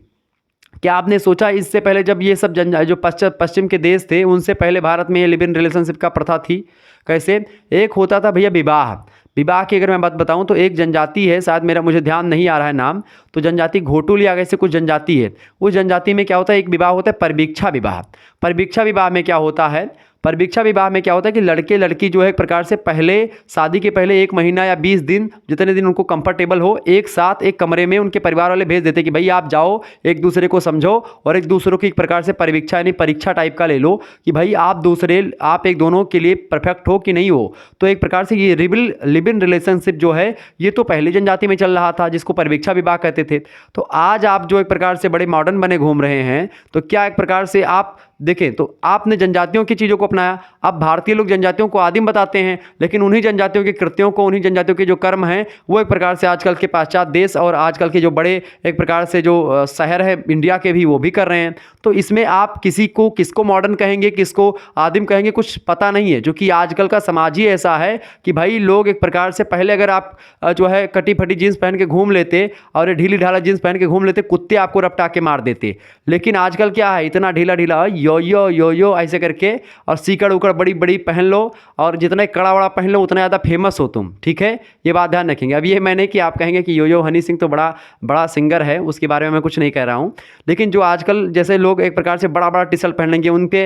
क्या आपने सोचा, इससे पहले जब ये सब जो पश्चिम के देश थे, उनसे पहले भारत में ये लिव इन रिलेशनशिप का प्रथा थी। कैसे, एक होता था भैया विवाह। विवाह की अगर मैं बात बताऊं तो एक जनजाति है, शायद मुझे ध्यान नहीं आ रहा है नाम, तो जनजाति घोटुल या ऐसे कुछ जनजाति है। उस जनजाति में क्या होता है, एक विवाह होता है परभिक्षा विवाह। परभिक्षा विवाह में क्या होता है, परभिक्षा विवाह में क्या होता है कि लड़के लड़की जो है एक प्रकार से पहले, शादी के पहले 1 महीना या 20 दिन, जितने दिन उनको कंफर्टेबल हो, एक साथ एक कमरे में उनके परिवार वाले भेज देते कि भाई आप जाओ, एक दूसरे को समझो और एक दूसरे की एक प्रकार से परिवीक्षा यानी परीक्षा टाइप का ले लो कि भाई आप एक दोनों के लिए परफेक्ट हो कि नहीं हो। तो एक प्रकार से ये लिव इन रिलेशनशिप जो है, ये तो पहली जनजाति में चल रहा था, जिसको परिवीक्षा विवाह कहते थे। तो आज आप जो एक प्रकार से बड़े मॉडर्न बने घूम रहे हैं, तो क्या एक प्रकार से आप देखें तो आपने जनजातियों की चीज़ों को अपनाया। अब भारतीय लोग जनजातियों को आदिम बताते हैं, लेकिन उन्हीं जनजातियों के कृत्यों को, उन्हीं जनजातियों के जो कर्म हैं, वो एक प्रकार से आजकल के पाश्चात्य देश और आजकल के जो बड़े एक प्रकार से जो शहर है इंडिया के भी, वो भी कर रहे हैं। तो इसमें आप किसको मॉडर्न कहेंगे, किसको आदिम कहेंगे, कुछ पता नहीं है। जो कि आजकल का समाज ही ऐसा है कि भाई लोग एक प्रकार से, पहले अगर आप जो है कटी फटी जीन्स पहन के घूम लेते और ढीली ढाला जीन्स पहन के घूम लेते, कुत्ते आपको रपटा के मार देते। लेकिन आजकल क्या है, इतना ढीला ढीला यो ऐसे करके, और सीकड़ उकड़ बड़ी बड़ी पहन लो, और जितना कड़ा वड़ा पहन लो उतना ज़्यादा फेमस हो तुम। ठीक है, ये बात ध्यान रखेंगे। अब ये मैंने कि आप कहेंगे कि यो हनी सिंह तो बड़ा सिंगर है, उसके बारे में मैं कुछ नहीं कह रहा हूँ। लेकिन जो आजकल जैसे लोग एक प्रकार से बड़ा बड़ा टी शर्ट पहन लेंगे, उन पे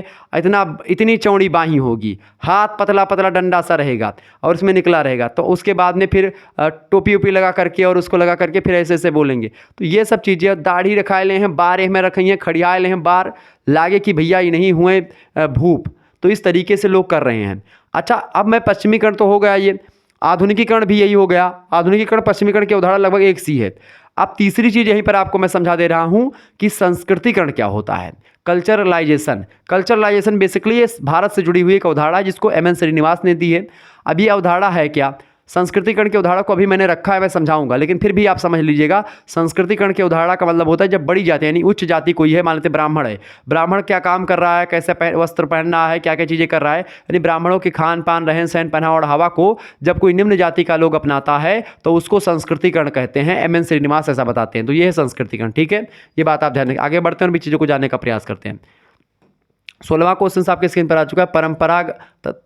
इतनी चौड़ी बाहीं होगी, हाथ पतला पतला डंडा सा रहेगा और उसमें निकला रहेगा, तो उसके बाद में फिर टोपी ओपी लगा करके और उसको लगा करके फिर ऐसे ऐसे बोलेंगे। तो ये सब चीज़ें, दाढ़ी रखाए ले हैं, बार में रखे हैं, खड़ियाए ले हैं बार, लागे कि भैया ये नहीं हुए भूप। तो इस तरीके से लोग कर रहे हैं। अच्छा, अब मैं पश्चिमीकरण तो हो गया, ये आधुनिकीकरण भी यही हो गया। आधुनिकीकरण पश्चिमीकरण की अवधारणा लगभग एक सी है। अब तीसरी चीज़ यहीं पर आपको मैं समझा दे रहा हूँ कि संस्कृतिकरण क्या होता है, कल्चरलाइजेशन बेसिकली ये भारत से जुड़ी हुई एक अवधारणा है, जिसको एम एन श्रीनिवास ने दी है। अब ये अवधारणा है क्या, संस्कृतिकरण की अवधारणा को अभी मैंने रखा है, मैं समझाऊंगा, लेकिन फिर भी आप समझ लीजिएगा। संस्कृतिकरण की अवधारणा का मतलब होता है जब बड़ी जाति यानी उच्च जाति कोई है, मान लेते ब्राह्मण है, ब्राह्मण क्या काम कर रहा है, कैसे वस्त्र पहनना है, क्या क्या चीज़ें कर रहा है, यानी ब्राह्मणों के खान पान, रहन सहन, पहनावा ओढ़ावा को जब कोई निम्न जाति का लोग अपनाता है तो उसको संस्कृतिकरण कहते हैं। एम एन श्रीनिवास ऐसा बताते हैं। तो ये है संस्कृतिकरण। ठीक है, ये बात आप ध्यान रखें। आगे बढ़ते हैं और भी चीज़ों को जानने का प्रयास करते हैं। 16वां क्वेश्चन आपके स्क्रीन पर आ चुका है, परंपरा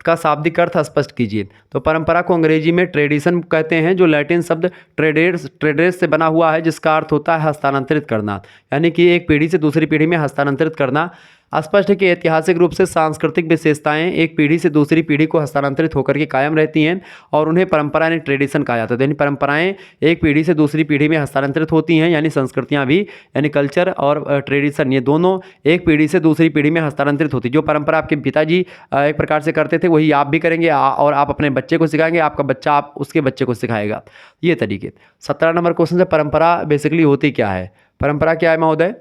का शाब्दिक अर्थ स्पष्ट कीजिए। तो परंपरा को अंग्रेजी में ट्रेडिशन कहते हैं, जो लैटिन शब्द ट्रेडेस से बना हुआ है, जिसका अर्थ होता है हस्तांतरित करना, यानी कि एक पीढ़ी से दूसरी पीढ़ी में हस्तांतरित करना। स्पष्ट है कि ऐतिहासिक रूप से सांस्कृतिक विशेषताएं एक पीढ़ी से दूसरी पीढ़ी को हस्तांतरित होकर के कायम रहती हैं और उन्हें परंपरा यानी ट्रेडिशन कहा जाता है। यानी परंपराएं एक पीढ़ी से दूसरी पीढ़ी में हस्तांतरित होती हैं, यानी संस्कृतियां भी, यानी कल्चर और ट्रेडिशन, ये दोनों एक पीढ़ी से दूसरी पीढ़ी में हस्तांतरित होती है। जो परंपरा आपके पिताजी एक प्रकार से करते थे, वही आप भी करेंगे और आप अपने बच्चे को सिखाएंगे, आपका बच्चा आप उसके बच्चे को सिखाएगा, ये तरीके। 17 नंबर क्वेश्चन से परंपरा बेसिकली होती क्या है। परंपरा क्या है महोदय,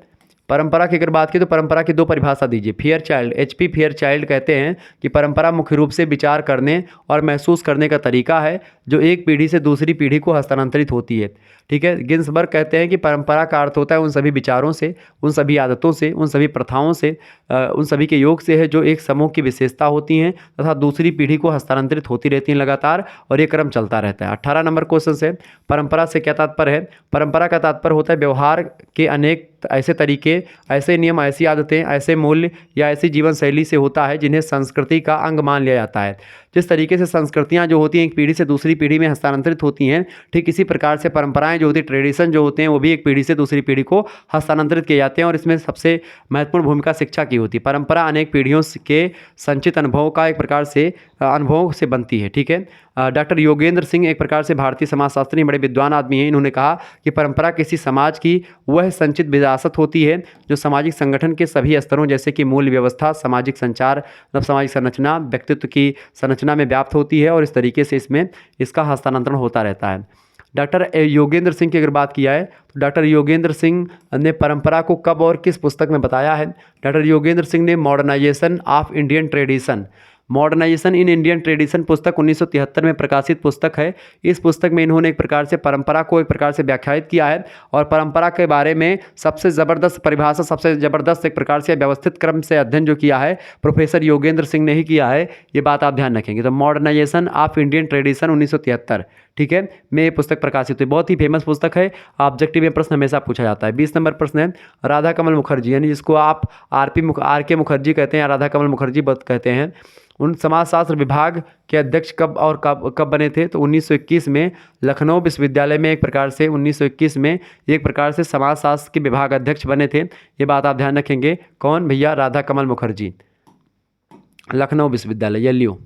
परंपरा की अगर बात की तो परंपरा की दो परिभाषा दीजिए। फेयरचाइल्ड, HP फेयरचाइल्ड कहते हैं कि परंपरा मुख्य रूप से विचार करने और महसूस करने का तरीका है जो एक पीढ़ी से दूसरी पीढ़ी को हस्तांतरित होती है। ठीक है। गिन्सबर्ग कहते हैं कि परंपरा का अर्थ होता है उन सभी विचारों से, उन सभी आदतों से, उन सभी प्रथाओं से, उन सभी के योग से है जो एक समूह की विशेषता होती हैं तथा दूसरी पीढ़ी को हस्तांतरित होती रहती हैं लगातार, और ये क्रम चलता रहता है। 18 नंबर क्वेश्चन से परंपरा से क्या तात्पर्य है? परंपरा का तात्पर्य होता है व्यवहार के अनेक ऐसे तरीके, ऐसे नियम, ऐसी आदतें, ऐसे मूल्य या ऐसी जीवन शैली से होता है जिन्हें संस्कृति का अंग मान लिया जाता है। जिस तरीके से संस्कृतियाँ जो होती हैं एक पीढ़ी से दूसरी पीढ़ी में हस्तांतरित होती हैं, ठीक इसी प्रकार से परंपराएं जो होती हैं, ट्रेडिशन जो होते हैं, वो भी एक पीढ़ी से दूसरी पीढ़ी को हस्तांतरित किए जाते हैं और इसमें सबसे महत्वपूर्ण भूमिका शिक्षा की होती है। परंपरा अनेक पीढ़ियों के संचित अनुभवों का एक प्रकार से अनुभवों से बनती है। ठीक है। डॉक्टर योगेंद्र सिंह एक प्रकार से भारतीय समाजशास्त्री, बड़े विद्वान आदमी हैं। इन्होंने कहा कि परंपरा किसी समाज की वह संचित विरासत होती है जो सामाजिक संगठन के सभी स्तरों जैसे कि मूल्य व्यवस्था, सामाजिक संचार, मतलब सामाजिक संरचना, व्यक्तित्व की संरचना में व्याप्त होती है और इस तरीके से इसमें इसका हस्तांतरण होता रहता है। डॉक्टर योगेंद्र सिंह की अगर बात किया है तो डॉक्टर योगेंद्र सिंह ने परंपरा को कब और किस पुस्तक में बताया है? डॉक्टर योगेंद्र सिंह ने modernisation of Indian tradition, modernisation in Indian tradition पुस्तक 1973 में प्रकाशित पुस्तक है। इस पुस्तक में इन्होंने एक प्रकार से परंपरा को एक प्रकार से व्याख्यायित किया है और परंपरा के बारे में सबसे ज़बरदस्त परिभाषा, सबसे ज़बरदस्त एक प्रकार से व्यवस्थित क्रम से अध्ययन जो किया है प्रोफेसर योगेंद्र सिंह ने ही किया है। ये बात आप ध्यान रखेंगे। तो मॉडर्नाइजेशन ऑफ इंडियन ट्रेडिशन 1973, ठीक है, में ये पुस्तक प्रकाशित हुई। बहुत ही फेमस पुस्तक है, ऑब्जेक्टिव में प्रश्न हमेशा पूछा जाता है। 20 नंबर प्रश्न है राधा कमल मुखर्जी, यानी जिसको आप RK मुखर्जी कहते हैं, राधा कमल मुखर्जी कहते हैं, उन समाजशास्त्र विभाग के अध्यक्ष कब बने थे? तो 1921 में लखनऊ विश्वविद्यालय में एक प्रकार से 1921 में एक प्रकार से समाजशास्त्र के विभाग अध्यक्ष बने थे। ये बात आप ध्यान रखेंगे। कौन भैया? राधा कमल मुखर्जी, लखनऊ विश्वविद्यालय, LU।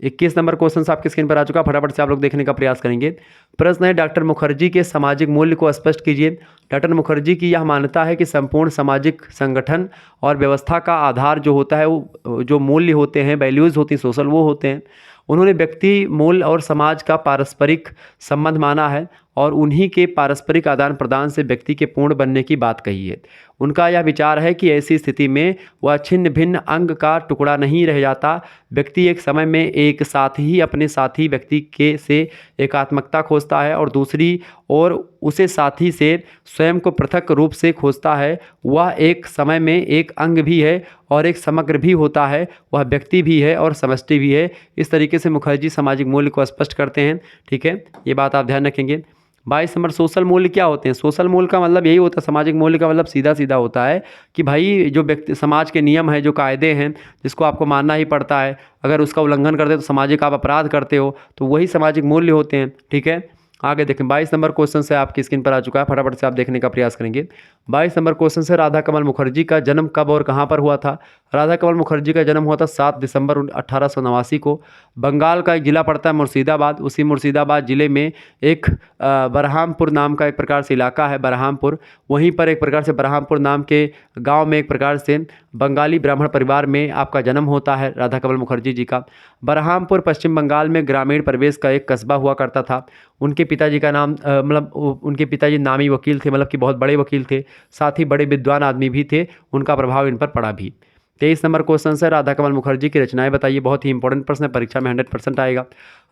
21 नंबर क्वेश्चन आपकी स्क्रीन पर आ चुका, फटाफट से आप लोग देखने का प्रयास करेंगे। प्रश्न है डॉक्टर मुखर्जी के सामाजिक मूल्य को स्पष्ट कीजिए। डॉक्टर मुखर्जी की यह मान्यता है कि संपूर्ण सामाजिक संगठन और व्यवस्था का आधार जो होता है वो जो मूल्य होते हैं, वैल्यूज़ होती हैं, सोशल, वो होते हैं। उन्होंने व्यक्ति, मूल और समाज का पारस्परिक संबंध माना है और उन्हीं के पारस्परिक आदान प्रदान से व्यक्ति के पूर्ण बनने की बात कही है। उनका यह विचार है कि ऐसी स्थिति में वह छिन्न भिन्न अंग का टुकड़ा नहीं रह जाता। व्यक्ति एक समय में एक साथ ही अपने साथी व्यक्ति के से एकात्मकता खोजता है और दूसरी ओर उसे साथी से स्वयं को पृथक रूप से खोजता है। वह एक समय में एक अंग भी है और एक समग्र भी होता है, वह व्यक्ति भी है और समष्टि भी है। इस तरीके से मुखर्जी सामाजिक मूल्य को स्पष्ट करते हैं। ठीक है, ये बात आप ध्यान रखेंगे। 22 नंबर सोशल मूल्य क्या होते हैं? सोशल मूल्य का मतलब यही होता है, सामाजिक मूल्य का मतलब सीधा सीधा होता है कि भाई जो व्यक्ति, समाज के नियम है, जो कायदे हैं, जिसको आपको मानना ही पड़ता है, अगर उसका उल्लंघन करते हो तो सामाजिक आप अपराध करते हो, तो वही सामाजिक मूल्य होते हैं। ठीक है, आगे देखें। 22 नंबर क्वेश्चन से आपकी स्क्रीन पर आ चुका है, फटाफट से आप देखने का प्रयास करेंगे। 22 नंबर क्वेश्चन से राधा कमल मुखर्जी का जन्म कब और कहाँ पर हुआ था? राधा कमल मुखर्जी का जन्म हुआ था 7 दिसंबर 1889 को। बंगाल का एक जिला पड़ता है मुर्शिदाबाद, उसी मुर्शिदाबाद जिले में एक बरहामपुर नाम का एक प्रकार से इलाका है, बरहामपुर। वहीं पर एक प्रकार से बरहामपुर नाम के गांव में एक प्रकार से बंगाली ब्राह्मण परिवार में आपका जन्म होता है राधा कमल मुखर्जी जी का। बरहामपुर पश्चिम बंगाल में ग्रामीण प्रदेश का एक कस्बा हुआ करता था। उनके पिताजी का नाम उनके पिताजी नामी वकील थे, मतलब कि बहुत बड़े वकील थे, साथ ही बड़े विद्वान आदमी भी थे। उनका प्रभाव इन पर पड़ा भी। 23 नंबर क्वेश्चन है राधा कमल मुखर्जी की रचनाएं बताइए। बहुत ही इंपॉर्टेंट प्रश्न है, परीक्षा में 100% आएगा।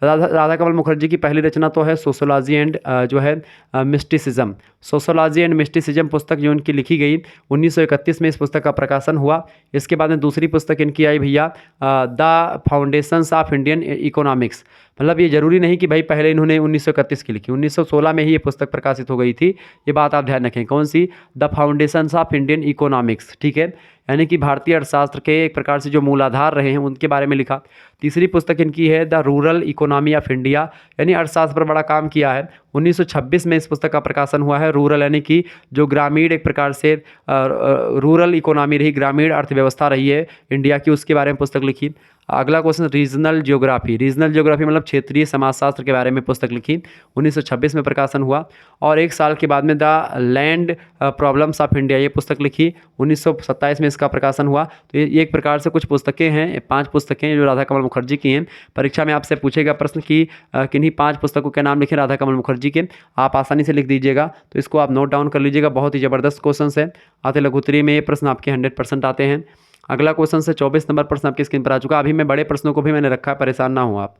राधा कमल मुखर्जी की पहली रचना तो है सोशोलॉजी एंड जो है मिस्टिसिज्म। सोशोलॉजी एंड मिस्टिसिज्म पुस्तक जो इनकी लिखी गई 1931 में इस पुस्तक का प्रकाशन हुआ। इसके बाद में दूसरी पुस्तक इनकी आई भैया the foundations of Indian economics. मतलब ये जरूरी नहीं कि भाई पहले इन्होंने 1931 की लिखी, 1916 में ही ये पुस्तक प्रकाशित हो गई थी। ये बात आप ध्यान रखें। कौन सी? The foundations of Indian economics. ठीक है, यानी कि भारतीय अर्थशास्त्र के एक प्रकार से जो मूलाधार रहे हैं उनके बारे में लिखा। तीसरी पुस्तक इनकी है the rural economy of India, यानी अर्थशास्त्र पर बड़ा काम किया है। 1926 में इस पुस्तक का प्रकाशन हुआ है। रूरल यानी कि जो ग्रामीण एक प्रकार से रूरल इकोनॉमी रही, ग्रामीण अर्थव्यवस्था रही है इंडिया की, उसके बारे में पुस्तक लिखी। अगला question regional geography. Regional geography मतलब क्षेत्रीय समाजशास्त्र के बारे में पुस्तक लिखी, 1926 में प्रकाशन हुआ। और एक साल के बाद में the land problems of India, ये पुस्तक लिखी, 1927 में इसका प्रकाशन हुआ। तो ये एक प्रकार से कुछ पुस्तकें हैं, 5 पुस्तकें हैं जो राधा कमल मुखर्जी की हैं। परीक्षा में आपसे पूछेगा प्रश्न कि किन्हीं 5 पुस्तकों के नाम लिखें राधा कमल मुखर्जी के, आप आसानी से लिख दीजिएगा। तो इसको आप नोट डाउन कर लीजिएगा, बहुत ही ज़बरदस्त क्वेश्चन है। आते लघु उत्तरीय में ये प्रश्न आपके 100% आते हैं। अगला क्वेश्चन से 24 नंबर प्रश्न आपकी स्क्रीन पर आ चुका। अभी मैं बड़े प्रश्नों को भी मैंने रखा है, परेशान ना हो आप।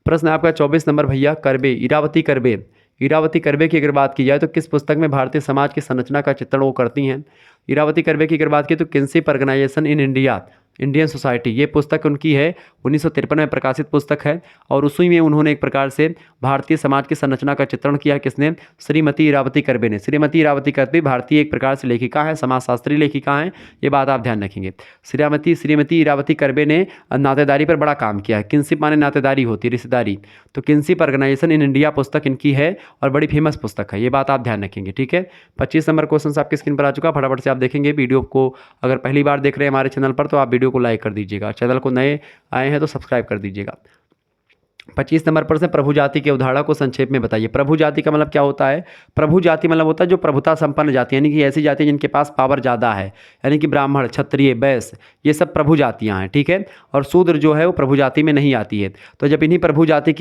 प्रश्न है आपका 24 नंबर भैया, करबे, इरावती करबे। इरावती करबे की अगर बात की जाए तो किस पुस्तक में भारतीय समाज की संरचना का चित्रण वो करती हैं? इरावती करबे की अगर बात की तो kinship organisation in India, Indian society, ये पुस्तक उनकी है, 1953 में प्रकाशित पुस्तक है। और उसी में उन्होंने एक प्रकार से भारतीय समाज की संरचना का चित्रण किया। किसने? श्रीमती इरावती करबे ने। श्रीमती इरावती करबे भारतीय एक प्रकार से लेखिका है, समाजशास्त्री लेखिका हैं, ये बात आप ध्यान रखेंगे। श्रीमती इरावती करबे ने नातेदारी पर बड़ा काम किया है। किंशिप माने नातेदारी होती है, रिश्तेदारी, तो किंशिप ऑर्गेनाइजेशन इन इंडिया पुस्तक इनकी है और बड़ी फेमस पुस्तक है, ये बात आप ध्यान रखेंगे। ठीक है, 25 नंबर क्वेश्चन आपकी स्क्रीन पर आ चुका, फटाफट से आप देखेंगे। वीडियो को अगर पहली बार देख रहे हैं हमारे चैनल पर तो आप वीडियो को लाइक कर दीजिएगा, चैनल को नए आए हैं तो सब्सक्राइब कर दीजिएगा। 25 नंबर पर से प्रभु जाति की अवधारणा को संक्षेप में बताइए। प्रभु जाति का मतलब क्या होता है? प्रभु जाति मतलब होता है जो प्रभुता संपन्न जाति, यानी कि ऐसी जाति जिनके पास पावर ज़्यादा है, यानी कि ब्राह्मण, क्षत्रिय, वैश्य, ये सब प्रभु जातियाँ हैं। ठीक है, और शूद्र जो है वो प्रभु जाति में नहीं आती है। तो जब इन्हीं प्रभु जाति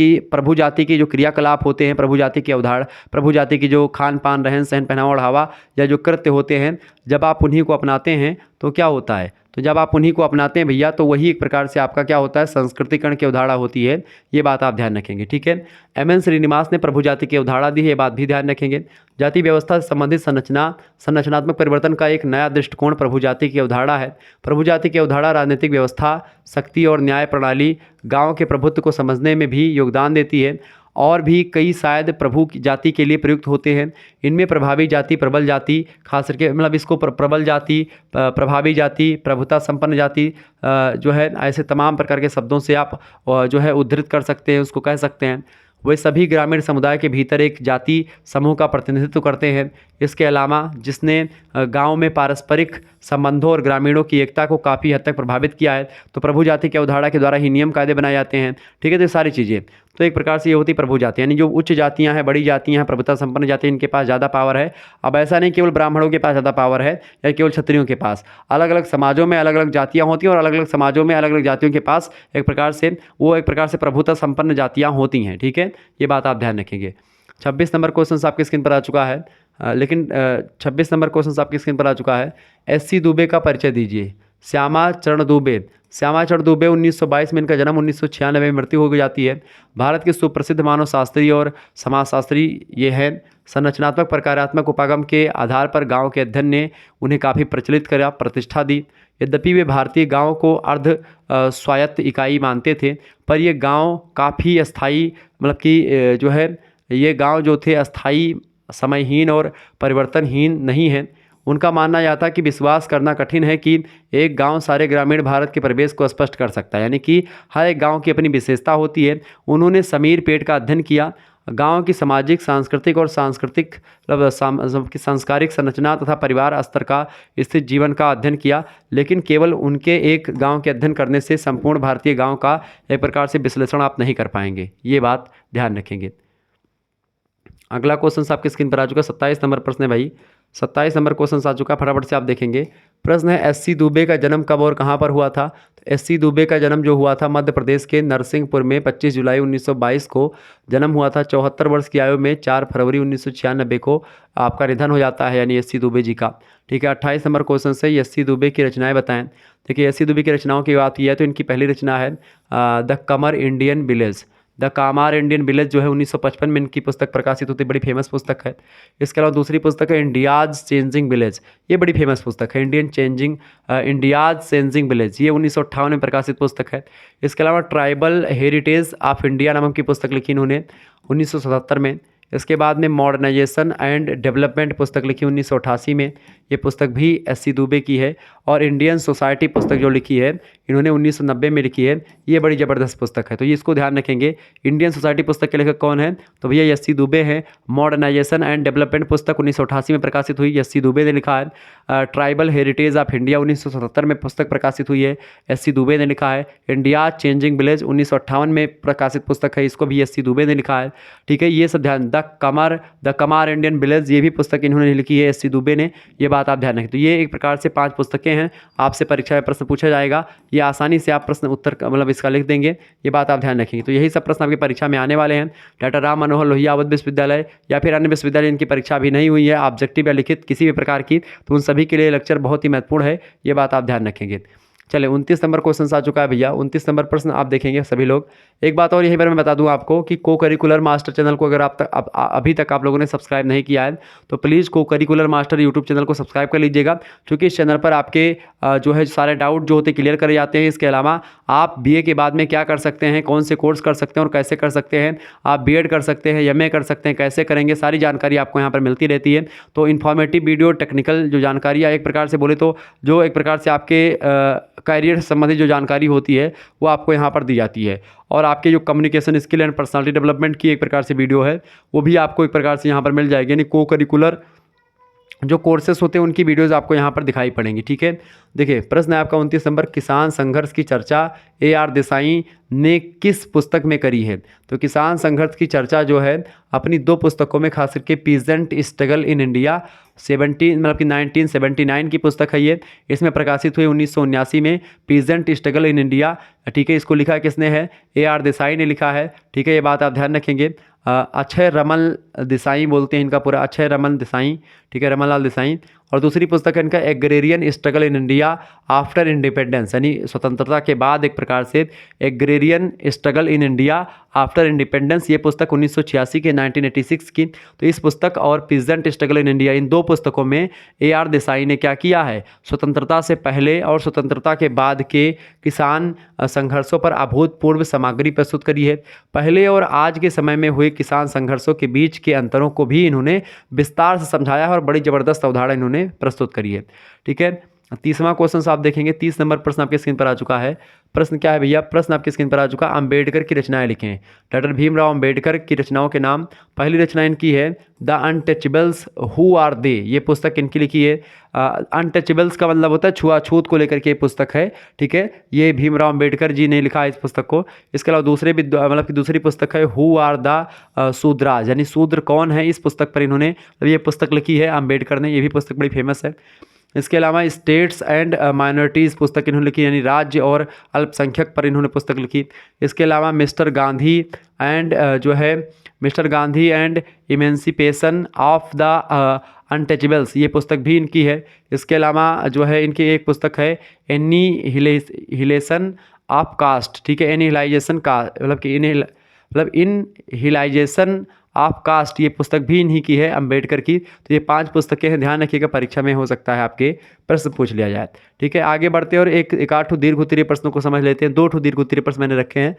की जो क्रियाकलाप होते हैं, प्रभु जाति की अवधारणा, प्रभु जाति की जो खान पान, रहन सहन, पहनावा ओढ़ावा या जो कृत्य होते हैं, जब आप उन्हीं को अपनाते हैं तो क्या होता है? तो जब आप उन्हीं को अपनाते हैं भैया तो वही एक प्रकार से आपका क्या होता है? संस्कृतिकरण की अवधारणा होती है, ये बात आप ध्यान रखेंगे। ठीक है, एम.एन. श्रीनिवास ने प्रभु जाति की अवधारणा दी है, ये बात भी ध्यान रखेंगे। जाति व्यवस्था से संबंधित संरचनात्मक परिवर्तन का एक नया दृष्टिकोण प्रभु जाति की अवधारणा है। प्रभु जाति की अवधारणा राजनीतिक व्यवस्था, शक्ति और न्याय प्रणाली, गाँव के प्रभुत्व को समझने में भी योगदान देती है। और भी कई शायद प्रभु की जाति के लिए प्रयुक्त होते हैं। इनमें प्रभावी जाति, प्रबल जाति, खास करके मतलब इसको प्रबल जाति, प्रभावी जाति, प्रभुता संपन्न जाति जो है, ऐसे तमाम प्रकार के शब्दों से आप जो है उद्धृत कर सकते हैं, उसको कह सकते हैं। वे सभी ग्रामीण समुदाय के भीतर एक जाति समूह का प्रतिनिधित्व करते हैं। इसके अलावा जिसने गांव में पारस्परिक संबंधों और ग्रामीणों की एकता को काफ़ी हद तक प्रभावित किया है, तो प्रभु जाति की अवधारणा के द्वारा ही नियम कायदे बनाए जाते हैं। ठीक है, तो ये सारी चीज़ें, तो एक प्रकार से ये होती प्रभु जाति, यानी जो उच्च जातियां हैं, बड़ी जातियां हैं, प्रभुता संपन्न जाति, इनके पास ज़्यादा पावर है। अब ऐसा नहीं केवल ब्राह्मणों के पास ज़्यादा पावर है या केवल क्षत्रियों के पास, अलग अलग समाजों में अलग अलग जातियाँ होती हैं और अलग अलग समाजों में अलग अलग जातियों के पास एक प्रकार से वो एक प्रकार से प्रभुता संपन्न जातियाँ होती हैं। ठीक है, ये बात आप ध्यान रखेंगे। 26 नंबर क्वेश्चन आपकी स्क्रीन पर आ चुका है, लेकिन 26 नंबर क्वेश्चन आपकी स्क्रीन पर आ चुका है। एस.सी. दुबे का परिचय दीजिए। श्यामा चरण दुबे 1922 में इनका जन्म, 1996 में मृत्यु हो जाती है। भारत के सुप्रसिद्ध मानव शास्त्री और समाजशास्त्री ये हैं। संरचनात्मक प्रकारात्मक उपागम के आधार पर गांव के अध्ययन ने उन्हें काफ़ी प्रचलित करा, प्रतिष्ठा दी। यद्यपि वे भारतीय गांव को अर्ध स्वायत्त इकाई मानते थे, पर ये गांव काफ़ी अस्थाई, मतलब कि जो है ये गांव जो थे अस्थाई, समयहीन और परिवर्तनहीन नहीं हैं। उनका मानना यह था कि विश्वास करना कठिन है कि एक गांव सारे ग्रामीण भारत के परिवेश को स्पष्ट कर सकता है, यानी कि हर एक गांव की अपनी विशेषता होती है। उन्होंने समीर पेट का अध्ययन किया, गांव की सामाजिक, सांस्कृतिक और सांस्कारिक संरचना तथा परिवार स्तर का स्थित जीवन का अध्ययन किया, लेकिन केवल उनके एक गांव के अध्ययन करने से संपूर्ण भारतीय गांव का एक प्रकार से विश्लेषण आप नहीं कर पाएंगे, ये बात ध्यान रखेंगे। अगला क्वेश्चन आपकी स्क्रीन पर आ चुका, 27 नंबर प्रश्न है भाई। 27 नंबर क्वेश्चन आ चुका, फटाफट से आप देखेंगे। प्रश्न है एस.सी. दुबे का जन्म कब और कहाँ पर हुआ था? तो एस.सी. दुबे का जन्म जो हुआ था मध्य प्रदेश के नरसिंहपुर में 25 जुलाई 1922 को जन्म हुआ था। 74 वर्ष की आयु में 4 फरवरी 1996 को आपका निधन हो जाता है, यानी एस.सी. दुबे जी का। ठीक है, 28 नंबर क्वेश्चन से एस.सी. दुबे की रचनाएं बताएं। देखिए, एस.सी. दुबे की रचनाओं की बात की है तो इनकी पहली रचना है the Qamar Indian village. The कामार इंडियन विलेज जो है 1955 में इनकी पुस्तक प्रकाशित होती है, बड़ी फेमस पुस्तक है। इसके अलावा दूसरी पुस्तक है इंडियाज चेंजिंग विलेज, ये बड़ी फेमस पुस्तक है। इंडियाज चेंजिंग विलेज, ये 1958 में प्रकाशित पुस्तक है। इसके अलावा ट्राइबल हेरिटेज ऑफ इंडिया नामक की पुस्तक लिखी इन्होंने 1977 में। इसके बाद में मॉडर्नाइजेशन एंड डेवलपमेंट पुस्तक लिखी 1988 में, ये पुस्तक भी एस.सी. दुबे की है। और इंडियन सोसाइटी पुस्तक जो लिखी है इन्होंने 1990 में लिखी है। ये बड़ी ज़बरदस्त पुस्तक है, तो ये इसको ध्यान रखेंगे। इंडियन सोसाइटी पुस्तक के लेखक कौन है? तो भैया एस सी दुबे हैं। मॉडर्नाइजेशन एंड डेवलपमेंट पुस्तक 1988 में प्रकाशित हुई, एस सी दुबे ने लिखा है। ट्राइबल हेरिटेज ऑफ इंडिया 1977 में पुस्तक प्रकाशित हुई है, एस सी दुबे ने लिखा है। इंडिया चेंजिंग विलेज 1958 में प्रकाशित पुस्तक है, इसको भी एस सी दुबे ने लिखा है। ठीक है, ये सब ध्यान। द कमार इंडियन विलेज, ये भी पुस्तक इन्होंने लिखी है, एस सी दुबे ने। ये बात आप ध्यान रखें। तो ये एक प्रकार से 5 पुस्तकें हैं, आपसे परीक्षा में प्रश्न पूछा जाएगा, ये आसानी से आप प्रश्न उत्तर मतलब इसका लिख देंगे, ये बात आप ध्यान रखेंगे। तो यही सब प्रश्न आपकी परीक्षा में आने वाले हैं। डॉक्टर राम मनोहर लोहिया अवध विश्वविद्यालय या फिर अन्य विश्वविद्यालय, इनकी परीक्षा अभी नहीं हुई है ऑब्जेक्टिव या लिखित किसी भी प्रकार की, तो उन सभी के लिए लेक्चर बहुत ही महत्वपूर्ण है, ये बात आप ध्यान रखेंगे। चले 29 नंबर क्वेश्चन आ चुका है भैया। 29 नंबर प्रश्न आप देखेंगे सभी लोग। एक बात और यहीं पर मैं बता दूं आपको कि को करिकुलर मास्टर चैनल को अगर अभी तक आप लोगों ने सब्सक्राइब नहीं किया है तो प्लीज़ को करिकुलर मास्टर यूट्यूब चैनल को सब्सक्राइब कर लीजिएगा, क्योंकि इस चैनल पर आपके जो है सारे डाउट जो होते क्लियर करे जाते हैं। इसके अलावा आप बीए के बाद में क्या कर सकते हैं, कौन से कोर्स कर सकते हैं और कैसे कर सकते हैं, आप बीएड कर सकते हैं, एमए कर सकते हैं, कैसे करेंगे, सारी जानकारी आपको यहाँ पर मिलती रहती है। तो इन्फॉर्मेटिव वीडियो, टेक्निकल जो जानकारी है, एक प्रकार से बोले तो जो एक प्रकार से आपके करियर से संबंधित जो जानकारी होती है वो आपको यहाँ पर दी जाती है। और आपके जो communication skill and personality development की एक प्रकार से वीडियो है वो भी आपको एक प्रकार से यहाँ पर मिल जाएगी, यानी को करिकुलर जो कोर्सेस होते हैं उनकी वीडियोस आपको यहाँ पर दिखाई पड़ेंगी। ठीक है, देखिए प्रश्न है आपका 29 नंबर, किसान संघर्ष की चर्चा AR देसाई ने किस पुस्तक में करी है? तो किसान संघर्ष की चर्चा जो है अपनी 2 पुस्तकों में, खास करके पीजेंट स्ट्रगल इन इंडिया 1979 की पुस्तक है ये, इसमें प्रकाशित हुई 1979 में पीजेंट स्ट्रगल इन इंडिया। ठीक है, इसको लिखा किसने है? AR देसाई ने लिखा है। ठीक है, ये बात आप ध्यान रखेंगे। अक्षय रमन देसाई बोलते हैं इनका पूरा, अक्षय रमन देसाई। ठीक है, रमनलाल देसाई। और दूसरी पुस्तक है इनका agrarian struggle in India after independence, यानी स्वतंत्रता के बाद एक प्रकार से agrarian struggle in India after independence. ये पुस्तक 1986 के 1986 की। तो इस पुस्तक और पीजेंट स्ट्रगल इन इंडिया, इन 2 पुस्तकों में AR देसाई ने क्या किया है? स्वतंत्रता से पहले और स्वतंत्रता के बाद के किसान संघर्षों पर अभूतपूर्व सामग्री प्रस्तुत करी है। पहले और आज के समय में हुए किसान संघर्षों के बीच के अंतरों को भी इन्होंने विस्तार से समझाया है और बड़ी ज़बरदस्त अवधारणा इन्होंने प्रस्तुत करी है। ठीक है, 30वां क्वेश्चन आप देखेंगे। 30 नंबर प्रश्न आपके स्क्रीन पर आ चुका है। प्रश्न क्या है भैया? प्रश्न आपके स्क्रीन पर आ चुका है, अंबेडकर की रचनाएं लिखें। डॉक्टर भीमराव अंबेडकर की रचनाओं के नाम। पहली रचना इनकी है the untouchables, who are they, ये पुस्तक इनकी लिखी है। अनटचेबल्स का मतलब होता है छुआछूत को लेकर के पुस्तक है। ठीक है, ये भीमराव अंबेडकर जी ने लिखा है इस पुस्तक को। इसके अलावा दूसरे भी मतलब की दूसरी पुस्तक है हु आर द शूद्राज, यानी शूद्र कौन है, इस पुस्तक पर इन्होंने ये पुस्तक लिखी है अम्बेडकर ने। ये भी पुस्तक बड़ी फेमस है। इसके अलावा स्टेट्स एंड माइनॉरिटीज़ पुस्तक इन्होंने लिखी, यानी राज्य और अल्पसंख्यक पर इन्होंने पुस्तक लिखी। इसके अलावा mister Gandhi and emancipation of the untouchables, ये पुस्तक भी इनकी है। इसके अलावा जो है इनकी एक पुस्तक है एनिहिलेशन ऑफ कास्ट। ठीक है, एनिहिलाइजेशन का मतलब इनहिलाइजेशन ऑफ कास्ट, ये पुस्तक भी इन्हीं की है अम्बेडकर की। तो ये 5 पुस्तकें हैं, ध्यान रखिएगा, परीक्षा में हो सकता है आपके प्रश्न पूछ लिया जाए। ठीक है, आगे बढ़ते हैं और एक आठ दीर्घ उत्तरीय प्रश्नों को समझ लेते हैं। 2 दीर्घ उत्तरीय प्रश्न मैंने रखे हैं,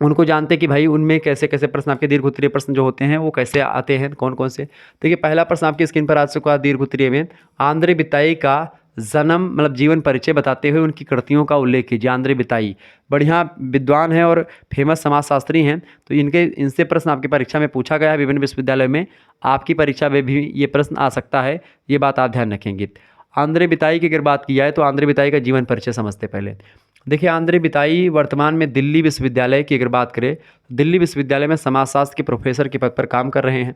उनको जानते हैं कि भाई उनमें कैसे कैसे प्रश्न आपके दीर्घ उत्तरीय प्रश्न जो होते हैं वो कैसे आते हैं, कौन कौन से। देखिए पहला प्रश्न आपकी स्क्रीन पर आ चुका है दीर्घ उत्तरीय में। आंद्रे बिताई का जन्म मतलब जीवन परिचय बताते हुए उनकी कृतियों का उल्लेख कीजिए। आंद्रे बिताई बढ़िया विद्वान हैं और फेमस समाजशास्त्री हैं, तो इनसे प्रश्न आपकी परीक्षा में पूछा गया है विभिन्न विश्वविद्यालयों में। आपकी परीक्षा में भी ये प्रश्न आ सकता है, ये बात आप ध्यान रखेंगे। आंद्रे बिताई की अगर बात की जाए तो आंद्रे बिताई का जीवन परिचय समझते पहले। देखिए आंद्रे बिताई वर्तमान में दिल्ली विश्वविद्यालय की अगर बात करें, दिल्ली विश्वविद्यालय में समाजशास्त्र के प्रोफेसर के पद पर काम कर रहे हैं।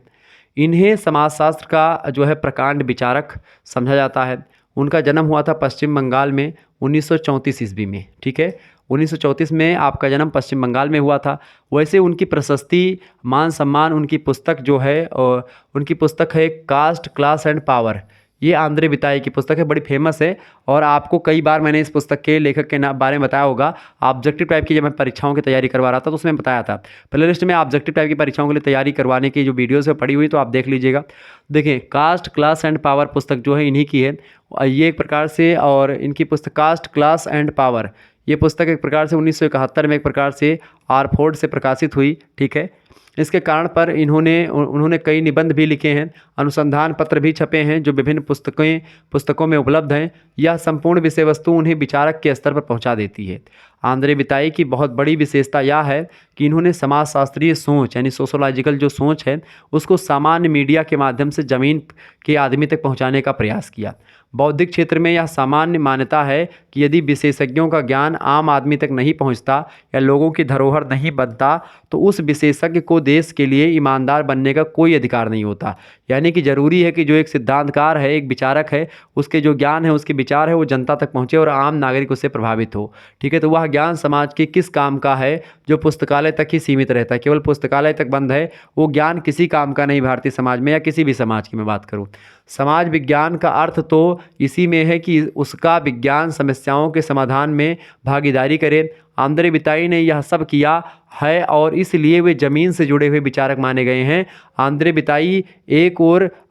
इन्हें समाजशास्त्र का जो है प्रकांड विचारक समझा जाता है। उनका जन्म हुआ था पश्चिम बंगाल में 1934 ईस्वी में। ठीक है, 1934 में आपका जन्म पश्चिम बंगाल में हुआ था। वैसे उनकी प्रशस्ति, मान सम्मान, उनकी पुस्तक जो है और उनकी पुस्तक है कास्ट, क्लास एंड पावर। ये आंद्रे बिताई की पुस्तक है, बड़ी फेमस है और आपको कई बार मैंने इस पुस्तक के लेखक के बारे में बताया होगा। ऑब्जेक्टिव टाइप की जब मैं परीक्षाओं की तैयारी करवा रहा था तो उसमें बताया था। प्ले लिस्ट में ऑब्जेक्टिव टाइप की परीक्षाओं के लिए तैयारी करवाने की जो वीडियोज़ है पड़ी हुई, तो आप देख लीजिएगा। देखिए कास्ट, क्लास एंड पावर पुस्तक जो है इन्हीं की है ये एक प्रकार से। और इनकी पुस्तक कास्ट, क्लास एंड पावर, ये पुस्तक एक प्रकार से 1971 में एक प्रकार से आरफोर्ड से प्रकाशित हुई। ठीक है, इसके कारण पर उन्होंने कई निबंध भी लिखे हैं, अनुसंधान पत्र भी छपे हैं जो विभिन्न पुस्तकों में उपलब्ध हैं। यह संपूर्ण विषय वस्तु उन्हें विचारक के स्तर पर पहुंचा देती है। आंद्रे बिताई की बहुत बड़ी विशेषता यह है कि इन्होंने समाजशास्त्रीय सोच यानी सोशोलॉजिकल जो सोच है उसको सामान्य मीडिया के माध्यम से ज़मीन के आदमी तक पहुंचाने का प्रयास किया। बौद्धिक क्षेत्र में यह सामान्य मान्यता है कि यदि विशेषज्ञों का ज्ञान आम आदमी तक नहीं पहुंचता या लोगों की धरोहर नहीं बनता तो उस विशेषज्ञ को देश के लिए ईमानदार बनने का कोई अधिकार नहीं होता। यानी कि ज़रूरी है कि जो एक सिद्धांतकार है, एक विचारक है, उसके जो ज्ञान है, उसके विचार है वो जनता तक पहुँचे और आम नागरिक उससे प्रभावित हो। ठीक है, तो वह ज्ञान समाज के किस काम का है जो पुस्तकालय तक ही सीमित रहता है, केवल पुस्तकालय तक बंद है, वो ज्ञान किसी काम का नहीं भारतीय समाज में या किसी भी समाज की मैं बात करूँ। समाज विज्ञान का अर्थ तो इसी में है कि उसका विज्ञान समस्याओं के समाधान में भागीदारी करे। आंद्रे बिताई ने यह सब किया है और इसलिए वे ज़मीन से जुड़े हुए विचारक माने गए हैं। आंद्रे बिताई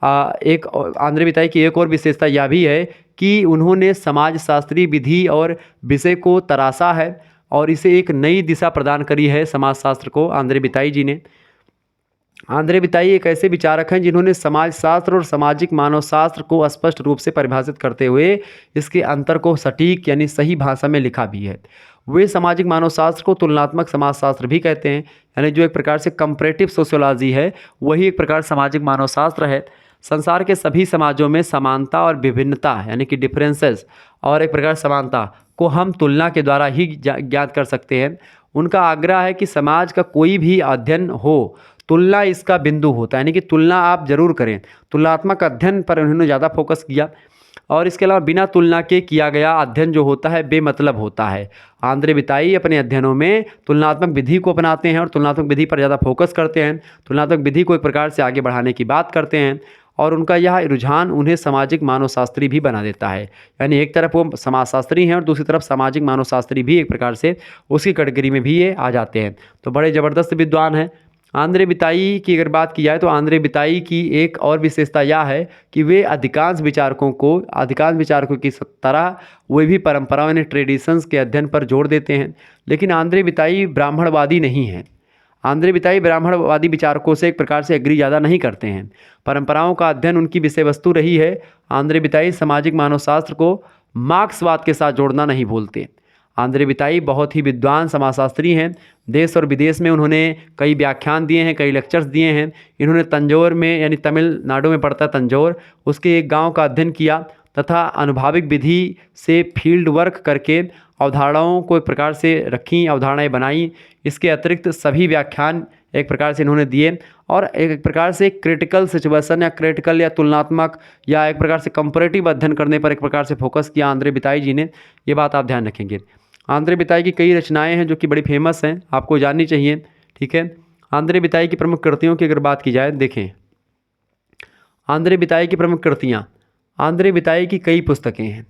आंद्रे बिताई की एक और विशेषता यह भी है कि उन्होंने समाजशास्त्रीय विधि और विषय को तराशा है और इसे एक नई दिशा प्रदान करी है समाजशास्त्र को आंद्रे बिताई जी ने। आंद्रे बिताई एक ऐसे विचारक हैं जिन्होंने समाजशास्त्र और सामाजिक मानवशास्त्र को स्पष्ट रूप से परिभाषित करते हुए इसके अंतर को सटीक यानी सही भाषा में लिखा भी है। वे सामाजिक मानवशास्त्र को तुलनात्मक समाजशास्त्र भी कहते हैं, यानी जो एक प्रकार से कंपैरेटिव सोशियोलॉजी है वही एक प्रकार सामाजिक मानवशास्त्र है। संसार के सभी समाजों में समानता और विभिन्नता यानी कि डिफरेंसेस और एक प्रकार समानता को हम तुलना के द्वारा ही ज्ञात कर सकते हैं। उनका आग्रह है कि समाज का कोई भी अध्ययन हो तुलना इसका बिंदु होता है, यानी कि तुलना आप जरूर करें। तुलनात्मक अध्ययन पर उन्होंने ज़्यादा फोकस किया और इसके अलावा बिना तुलना के किया गया अध्ययन जो होता है बेमतलब होता है। आंद्रे बिताई अपने अध्ययनों में तुलनात्मक विधि को अपनाते हैं और तुलनात्मक विधि पर ज़्यादा फोकस करते हैं, तुलनात्मक विधि को एक प्रकार से आगे बढ़ाने की बात करते हैं और उनका यह रुझान उन्हें सामाजिक मानवशास्त्री भी बना देता है। यानी एक तरफ वो समाजशास्त्री हैं और दूसरी तरफ सामाजिक मानवशास्त्री भी एक प्रकार से उसी कैटेगरी में भी ये आ जाते हैं। तो बड़े ज़बरदस्त विद्वान हैं। आंद्रे बिताई की अगर बात की जाए तो आंद्रे बिताई की एक और विशेषता यह है कि वे अधिकांश विचारकों की तरह वे भी परंपराओं यानी ट्रेडिशंस के अध्ययन पर जोर देते हैं। लेकिन आंद्रे बिताई ब्राह्मणवादी नहीं हैं। आंद्रे बिताई ब्राह्मणवादी विचारकों से एक प्रकार से एग्री ज़्यादा नहीं करते हैं। परंपराओं का अध्ययन उनकी विषय वस्तु रही है। आंद्रे बिताई सामाजिक मानवशास्त्र को मार्क्सवाद के साथ जोड़ना नहीं भूलते। आंद्रे बिताई बहुत ही विद्वान समाजशास्त्री हैं। देश और विदेश में उन्होंने कई व्याख्यान दिए हैं, कई लेक्चर्स दिए हैं। इन्होंने तंजौर में यानी तमिलनाडु में पड़ता तंजौर उसके एक गांव का अध्ययन किया तथा अनुभविक विधि से फील्ड वर्क करके अवधारणाओं को एक प्रकार से रखी, अवधारणाएं बनाई। इसके अतिरिक्त सभी व्याख्यान एक प्रकार से इन्होंने दिए और एक प्रकार से क्रिटिकल सिचुएशन या क्रिटिकल या तुलनात्मक या एक प्रकार से कंपैरेटिव अध्ययन करने पर एक प्रकार से फोकस किया आंद्रे बिताई जी ने। ये बात आप ध्यान रखेंगे। आंद्रे बिताई की कई रचनाएं हैं जो कि बड़ी फेमस हैं, आपको जाननी चाहिए। ठीक है, आंद्रे बिताई की प्रमुख कृतियों की अगर बात की जाए, देखें आंद्रे बिताई की प्रमुख कृतियाँ। आंद्रे बिताई की कई पुस्तकें हैं,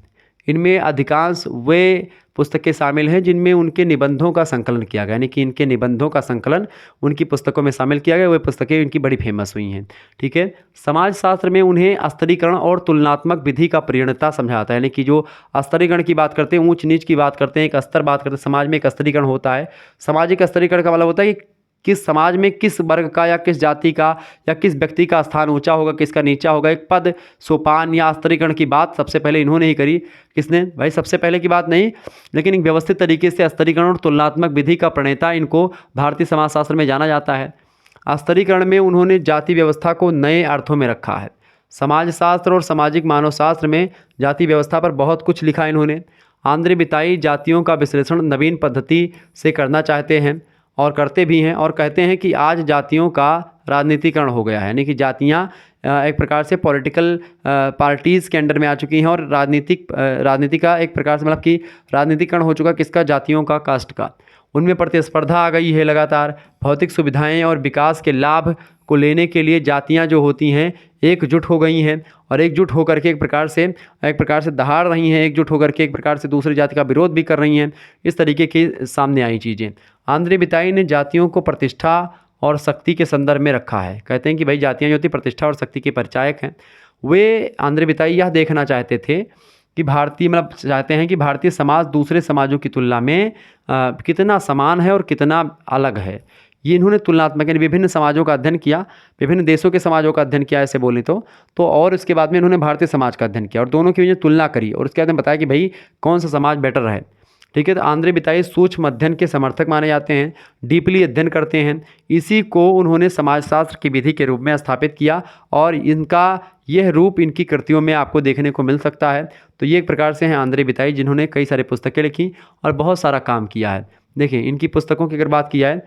इनमें अधिकांश वे पुस्तकें शामिल हैं जिनमें उनके निबंधों का संकलन किया गया, यानी कि इनके निबंधों का संकलन उनकी पुस्तकों में शामिल किया गया। वे पुस्तकें इनकी बड़ी फेमस हुई हैं। ठीक है, समाजशास्त्र में उन्हें स्तरीकरण और तुलनात्मक विधि का प्रणेता समझाता है, यानी कि जो स्तरीकरण की बात करते हैं, ऊंच नीच की बात करते हैं, एक स्तर बात करते हैं, समाज में एक स्तरीकरण होता है। सामाजिक स्तरीकरण का मतलब होता है कि किस समाज में किस वर्ग का या किस जाति का या किस व्यक्ति का स्थान ऊंचा होगा, किसका नीचा होगा। एक पद सोपान या स्तरीकरण की बात सबसे पहले इन्होंने ही करी। किसने भाई? सबसे पहले की बात नहीं, लेकिन एक व्यवस्थित तरीके से स्तरीकरण और तुलनात्मक विधि का प्रणेता इनको भारतीय समाजशास्त्र में जाना जाता है। स्तरीकरण में उन्होंने जाति व्यवस्था को नए अर्थों में रखा है। समाजशास्त्र और सामाजिक मानवशास्त्र में जाति व्यवस्था पर बहुत कुछ लिखा इन्होंने। आंद्रे बिताई जातियों का विश्लेषण नवीन पद्धति से करना चाहते हैं और करते भी हैं और कहते हैं कि आज जातियों का राजनीतिकरण हो गया है, यानी कि जातियां एक प्रकार से पॉलिटिकल पार्टीज़ के अंडर में आ चुकी हैं और राजनीति का एक प्रकार से मतलब कि राजनीतिकरण हो चुका किसका? जातियों का, कास्ट का। उनमें प्रतिस्पर्धा आ गई है लगातार। भौतिक सुविधाएं और विकास के लाभ को लेने के लिए जातियां जो होती हैं एकजुट हो गई हैं और एकजुट होकर के एक प्रकार से दहाड़ रही हैं, एकजुट होकर के एक प्रकार से दूसरी जाति का विरोध भी कर रही हैं। इस तरीके की सामने आई चीज़ें। आंद्रे बिताई ने जातियों को प्रतिष्ठा और शक्ति के संदर्भ में रखा है। कहते हैं कि भाई जातियाँ जो होती प्रतिष्ठा और शक्ति के परिचायक हैं। वे आंद्रे बिताई यह देखना चाहते थे कि चाहते हैं कि भारतीय समाज दूसरे समाजों की तुलना में कितना समान है और कितना अलग है। ये इन्होंने तुलनात्मक यानी विभिन्न समाजों का अध्ययन किया, विभिन्न देशों के समाजों का अध्ययन किया ऐसे बोले तो और उसके बाद में इन्होंने भारतीय समाज का अध्ययन किया और दोनों की तुलना करी और उसके बाद में बताया कि भाई कौन सा समाज बेटर है। ठीक है, तो आंद्रे बिताई सूक्ष्म अध्ययन के समर्थक माने जाते हैं, डीपली अध्ययन करते हैं। इसी को उन्होंने समाजशास्त्र की विधि के रूप में स्थापित किया और इनका यह रूप इनकी कृतियों में आपको देखने को मिल सकता है। तो ये एक प्रकार से हैं आंद्रे बिताई, जिन्होंने कई सारी पुस्तकें लिखी और बहुत सारा काम किया है। देखिए इनकी पुस्तकों की अगर बात की जाए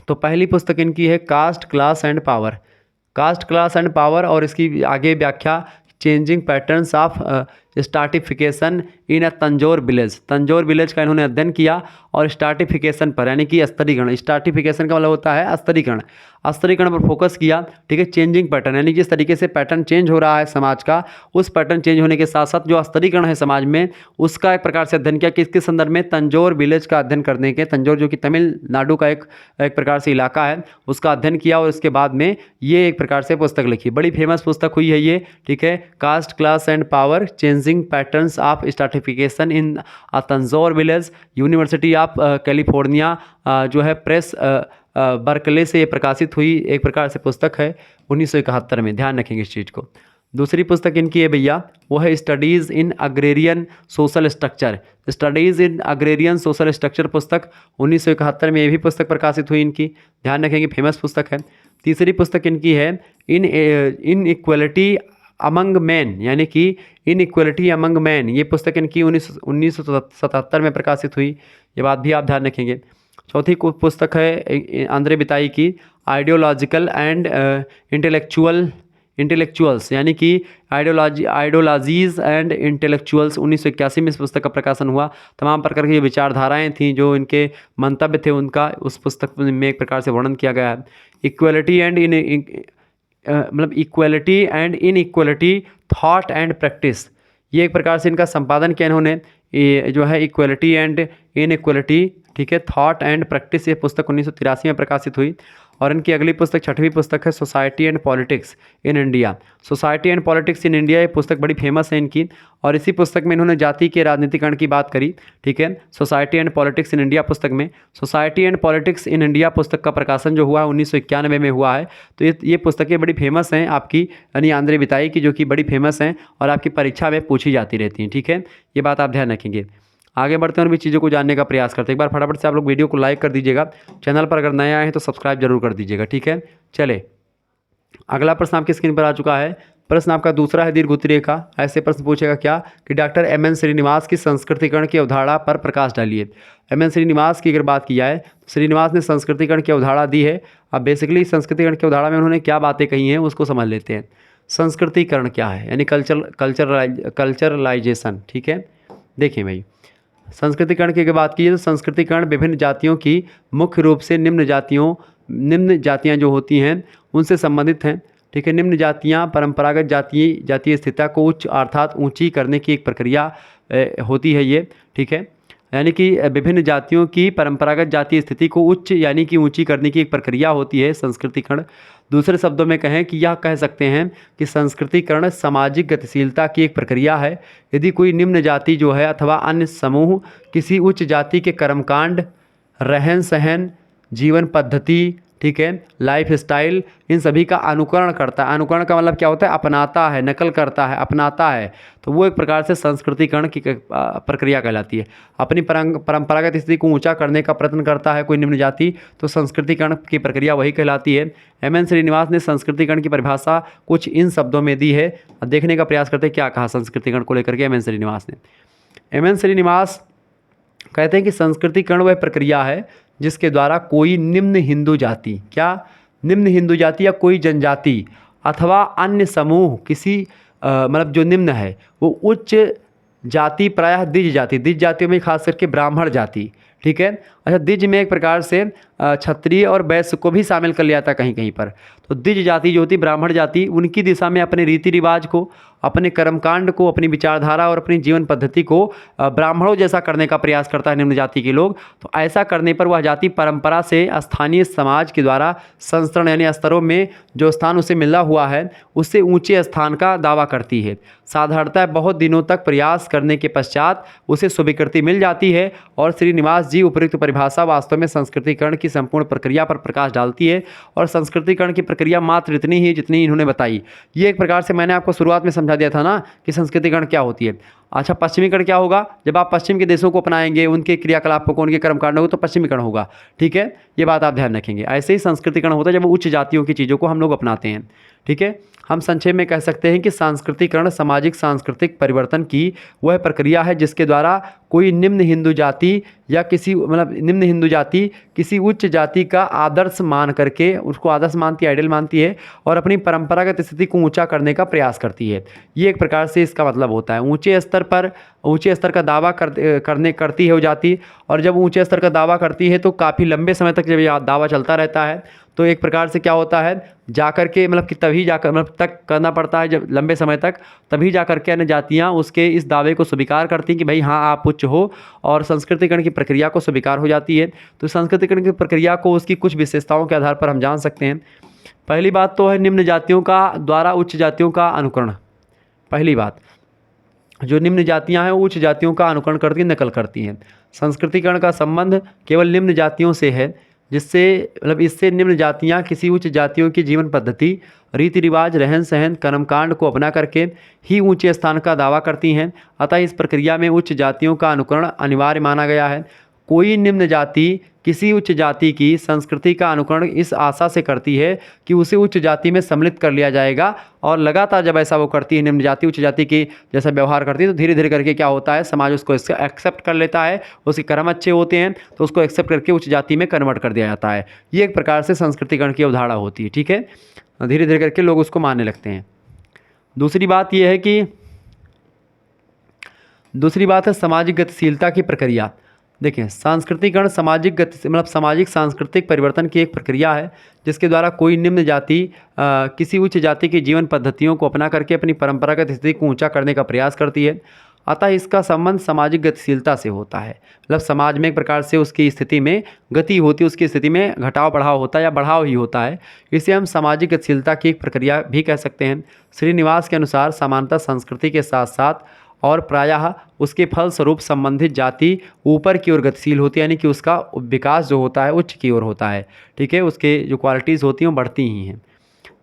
तो पहली पुस्तक इनकी है caste, class and power. Caste, class and power और इसकी आगे व्याख्या changing patterns of stratification in a Tanjore village. Tanjore village का इन्होंने अध्ययन किया और स्ट्राटिफिकेशन पर यानी कि स्तरीकरण, स्ट्राटिफिकेशन का मतलब होता है स्तरीकरण, स्तरीकरण पर फोकस किया। ठीक है, चेंजिंग पैटर्न यानी जिस तरीके से पैटर्न चेंज हो रहा है समाज का, उस पैटर्न चेंज होने के साथ साथ जो स्तरीकरण है समाज में, उसका एक प्रकार से अध्ययन किया। किसके संदर्भ में? तंजौर विलेज का अध्ययन करने के, तंजौर जो कि तमिलनाडु का एक प्रकार से इलाका है, उसका अध्ययन किया और उसके बाद में ये एक प्रकार से पुस्तक लिखी। बड़ी फेमस पुस्तक हुई है ये। ठीक है, caste, class and power, changing patterns of stratification in Tanjore village, university of California जो है प्रेस बर्कले से ये प्रकाशित हुई एक प्रकार से पुस्तक है 1971 में। ध्यान रखेंगे इस चीज़ को। दूसरी पुस्तक इनकी है भैया, वो है स्टडीज़ इन अग्रेरियन सोशल स्ट्रक्चर। स्टडीज़ इन अग्रेरियन सोशल स्ट्रक्चर पुस्तक 1971 में ये भी पुस्तक प्रकाशित हुई इनकी। ध्यान रखेंगे, फेमस पुस्तक है। तीसरी पुस्तक इनकी है इन इक्वलिटी अमंग मैन, यानी कि इन इक्वलिटी अमंग मैन। ये पुस्तक इनकी 1977 में प्रकाशित हुई। ये बात भी आप ध्यान रखेंगे। चौथी पुस्तक है आंद्रे बिताई की आइडियोलॉजिकल एंड इंटेलेक्चुअल्स, यानी कि आइडियोलॉजीज़ एंड इंटेलेक्चुअल्स। 1981 में इस पुस्तक का प्रकाशन हुआ। तमाम प्रकार की विचारधाराएं थीं, जो इनके मंतव्य थे, उनका उस पुस्तक में एक प्रकार से वर्णन किया गया है। Equality and in equality thought and practice, ये एक प्रकार से इनका संपादन किया इन्होंने। ये जो है इक्वलिटी एंड इन इक्वलिटी, ठीक है, थॉट एंड प्रैक्टिस, ये पुस्तक 1983 में प्रकाशित हुई। और इनकी अगली पुस्तक, छठवीं पुस्तक है society and politics in India. Society and politics in India, ये पुस्तक बड़ी फेमस है इनकी। और इसी पुस्तक में इन्होंने जाति के राजनीतिकरण की बात करी। ठीक है, society and politics in India पुस्तक में। Society and politics in India पुस्तक का प्रकाशन जो हुआ है 1991 में हुआ है। तो ये पुस्तकें बड़ी फेमस हैं आपकी, यानी आंद्रे बिताई की, जो कि बड़ी फेमस हैं और आपकी परीक्षा में पूछी जाती रहती हैं। ठीक है, ये बात आप ध्यान रखेंगे। आगे बढ़ते हैं और भी चीज़ों को जानने का प्रयास करते हैं। एक बार फटाफट से आप लोग वीडियो को लाइक कर दीजिएगा, चैनल पर अगर नए आए हैं तो सब्सक्राइब जरूर कर दीजिएगा। ठीक है, चले अगला प्रश्न आपकी स्क्रीन पर आ चुका है। प्रश्न आपका दूसरा है दीर्घ उत्तरीय का। ऐसे प्रश्न पूछेगा क्या कि डॉक्टर एम.एन. श्रीनिवास की संस्कृतिकरण की अवधारणा पर प्रकाश डालिए। एम.एन. श्रीनिवास की अगर बात की जाए तो श्रीनिवास ने संस्कृतिकरण की अवधारणा दी है। अब बेसिकली संस्कृतिकरण की अवधारणा में उन्होंने क्या बातें कही हैं उसको समझ लेते हैं। संस्कृतिकरण क्या है, यानी कल्चरलाइजेशन। ठीक है, देखिए भाई, संस्कृतिकरण की अगर बात की तो संस्कृतिकरण विभिन्न जातियों की, मुख्य रूप से निम्न जातियाँ जो होती हैं उनसे संबंधित हैं। ठीक है, निम्न जातियाँ परंपरागत जातीय स्थिरता को उच्च अर्थात ऊंची करने की एक प्रक्रिया होती है ये। ठीक है, यानी कि विभिन्न जातियों की परंपरागत जातीय स्थिति को उच्च यानी कि ऊंची करने की एक प्रक्रिया होती है संस्कृतिकरण। दूसरे शब्दों में कहें कि यह कह सकते हैं कि संस्कृतिकरण सामाजिक गतिशीलता की एक प्रक्रिया है। यदि कोई निम्न जाति जो है अथवा अन्य समूह किसी उच्च जाति के कर्मकांड, रहन सहन, जीवन पद्धति, ठीक है, लाइफ स्टाइल, इन सभी का अनुकरण करता है। अनुकरण का मतलब क्या होता है? अपनाता है, नकल करता है, अपनाता है, तो वो एक प्रकार से संस्कृतिकरण की प्रक्रिया कहलाती है। अपनी परंपरागत स्थिति को ऊंचा करने का प्रयत्न करता है कोई निम्न जाति, तो संस्कृतिकरण की प्रक्रिया वही कहलाती है। एम.एन. श्रीनिवास ने संस्कृतिकरण की परिभाषा कुछ इन शब्दों में दी है। देखने का प्रयास करते हैं क्या कहा संस्कृतिकरण को लेकर के एम.एन. श्रीनिवास ने। एम.एन. श्रीनिवास कहते हैं कि संस्कृतिकरण वह प्रक्रिया है जिसके द्वारा कोई निम्न हिंदू जाति, क्या निम्न हिंदू जाति या कोई जनजाति अथवा अन्य समूह किसी मतलब जो निम्न है वो उच्च जाति, प्रायः द्विज जातियों में खास करके ब्राह्मण जाति, ठीक है। अच्छा, द्विज में एक प्रकार से क्षत्रिय और वैश्य को भी शामिल कर लिया था कहीं कहीं पर। तो द्विज जाति जो होती, ब्राह्मण जाति, उनकी दिशा में अपने रीति रिवाज को, अपने कर्मकांड को, अपनी विचारधारा और अपनी जीवन पद्धति को ब्राह्मणों जैसा करने का प्रयास करता है निम्न जाति के लोग। तो ऐसा करने पर वह जाति परंपरा से स्थानीय समाज के द्वारा संस्तरण यानी स्तरों में जो स्थान उसे मिला हुआ है उससे ऊंचे स्थान का दावा करती है। साधारणतः बहुत दिनों तक प्रयास करने के पश्चात उसे स्वीकृति मिल जाती है और श्रीनिवास जी उपयुक्त परिभाषा परिभाषा वास्तव में संस्कृतिकरण की संपूर्ण प्रक्रिया पर प्रकाश डालती है और संस्कृतिकरण की प्रक्रिया मात्र इतनी ही जितनी इन्होंने बताई। ये एक प्रकार से मैंने आपको शुरुआत में समझा दिया था ना कि संस्कृतिकरण क्या होती है। अच्छा, पश्चिमीकरण क्या होगा? जब आप पश्चिम के देशों को अपनाएंगे, उनके क्रियाकलापों को, उनके कर्मकांडों को, तो पश्चिमीकरण होगा। ठीक है, ये बात आप ध्यान रखेंगे। ऐसे ही संस्कृतिकरण होता है जब उच्च जातियों की चीज़ों को हम लोग अपनाते हैं। ठीक है, हम संक्षेप में कह सकते हैं कि सांस्कृतिकरण सामाजिक सांस्कृतिक परिवर्तन की वह प्रक्रिया है जिसके द्वारा कोई निम्न हिंदू जाति या किसी निम्न हिंदू जाति किसी उच्च जाति का आदर्श मान करके, उसको आदर्श मानती है, आइडियल मानती है और अपनी परंपरागत स्थिति को ऊंचा करने का प्रयास करती है। ये एक प्रकार से इसका मतलब होता है। ऊंचे स्तर का दावा करती है वो जाति, और जब ऊंचे स्तर का दावा करती है तो काफ़ी लंबे समय तक जब ये दावा चलता रहता है तो एक प्रकार से क्या होता है, जाकर के कि तभी जाकर तक करना पड़ता है, जब लंबे समय तक, तभी जाकर के अन्य जातियाँ उसके इस दावे को स्वीकार करती हैं कि भाई हाँ आप उच्च हो, और संस्कृतिकरण की प्रक्रिया को स्वीकार हो जाती है। तो संस्कृतिकरण की प्रक्रिया को उसकी कुछ विशेषताओं के आधार पर हम जान सकते हैं। पहली बात तो है निम्न जातियों का द्वारा उच्च जातियों का अनुकरण। पहली बात, जो निम्न जातियां हैं वो उच्च जातियों का अनुकरण करती हैं, नकल करती हैं। संस्कृतिकरण का संबंध केवल निम्न जातियों से है, जिससे इससे निम्न जातियां किसी उच्च जातियों की जीवन पद्धति, रीति रिवाज, रहन सहन, कर्मकांड को अपना करके ही ऊंचे स्थान का दावा करती हैं। अतः इस प्रक्रिया में उच्च जातियों का अनुकरण अनिवार्य माना गया है। कोई निम्न जाति किसी उच्च जाति की संस्कृति का अनुकरण इस आशा से करती है कि उसे उच्च जाति में सम्मिलित कर लिया जाएगा, और लगातार जब ऐसा वो करती है, निम्न जाति उच्च जाति की जैसा व्यवहार करती है, तो धीरे धीरे करके क्या होता है, समाज उसको एक्सेप्ट कर लेता है। उसके कर्म अच्छे होते हैं तो उसको एक्सेप्ट करके उच्च जाति में कन्वर्ट कर दिया जाता है। ये एक प्रकार से संस्कृतिकरण की अवधारणा होती है। ठीक है, धीरे धीरे करके लोग उसको मानने लगते हैं। दूसरी बात है सामाजिक गतिशीलता की प्रक्रिया। देखिए, सांस्कृतिकरण सामाजिक सांस्कृतिक परिवर्तन की एक प्रक्रिया है जिसके द्वारा कोई निम्न जाति किसी उच्च जाति की जीवन पद्धतियों को अपना करके अपनी परंपरागत स्थिति को ऊंचा करने का प्रयास करती है। अतः इसका संबंध सामाजिक गतिशीलता से होता है। समाज में एक प्रकार से उसकी स्थिति में गति होती है, उसकी स्थिति में घटाव बढ़ाव होता है या बढ़ाव ही होता है। इसे हम सामाजिक गतिशीलता की एक प्रक्रिया भी कह सकते हैं। श्रीनिवास के अनुसार सामान्यतः संस्कृति के साथ साथ और प्रायः उसके फलस्वरूप संबंधित जाति ऊपर की ओर गतिशील होती है, यानी कि उसका विकास जो होता है उच्च की ओर होता है। ठीक है, उसके जो क्वालिटीज़ होती हैं वो बढ़ती ही हैं।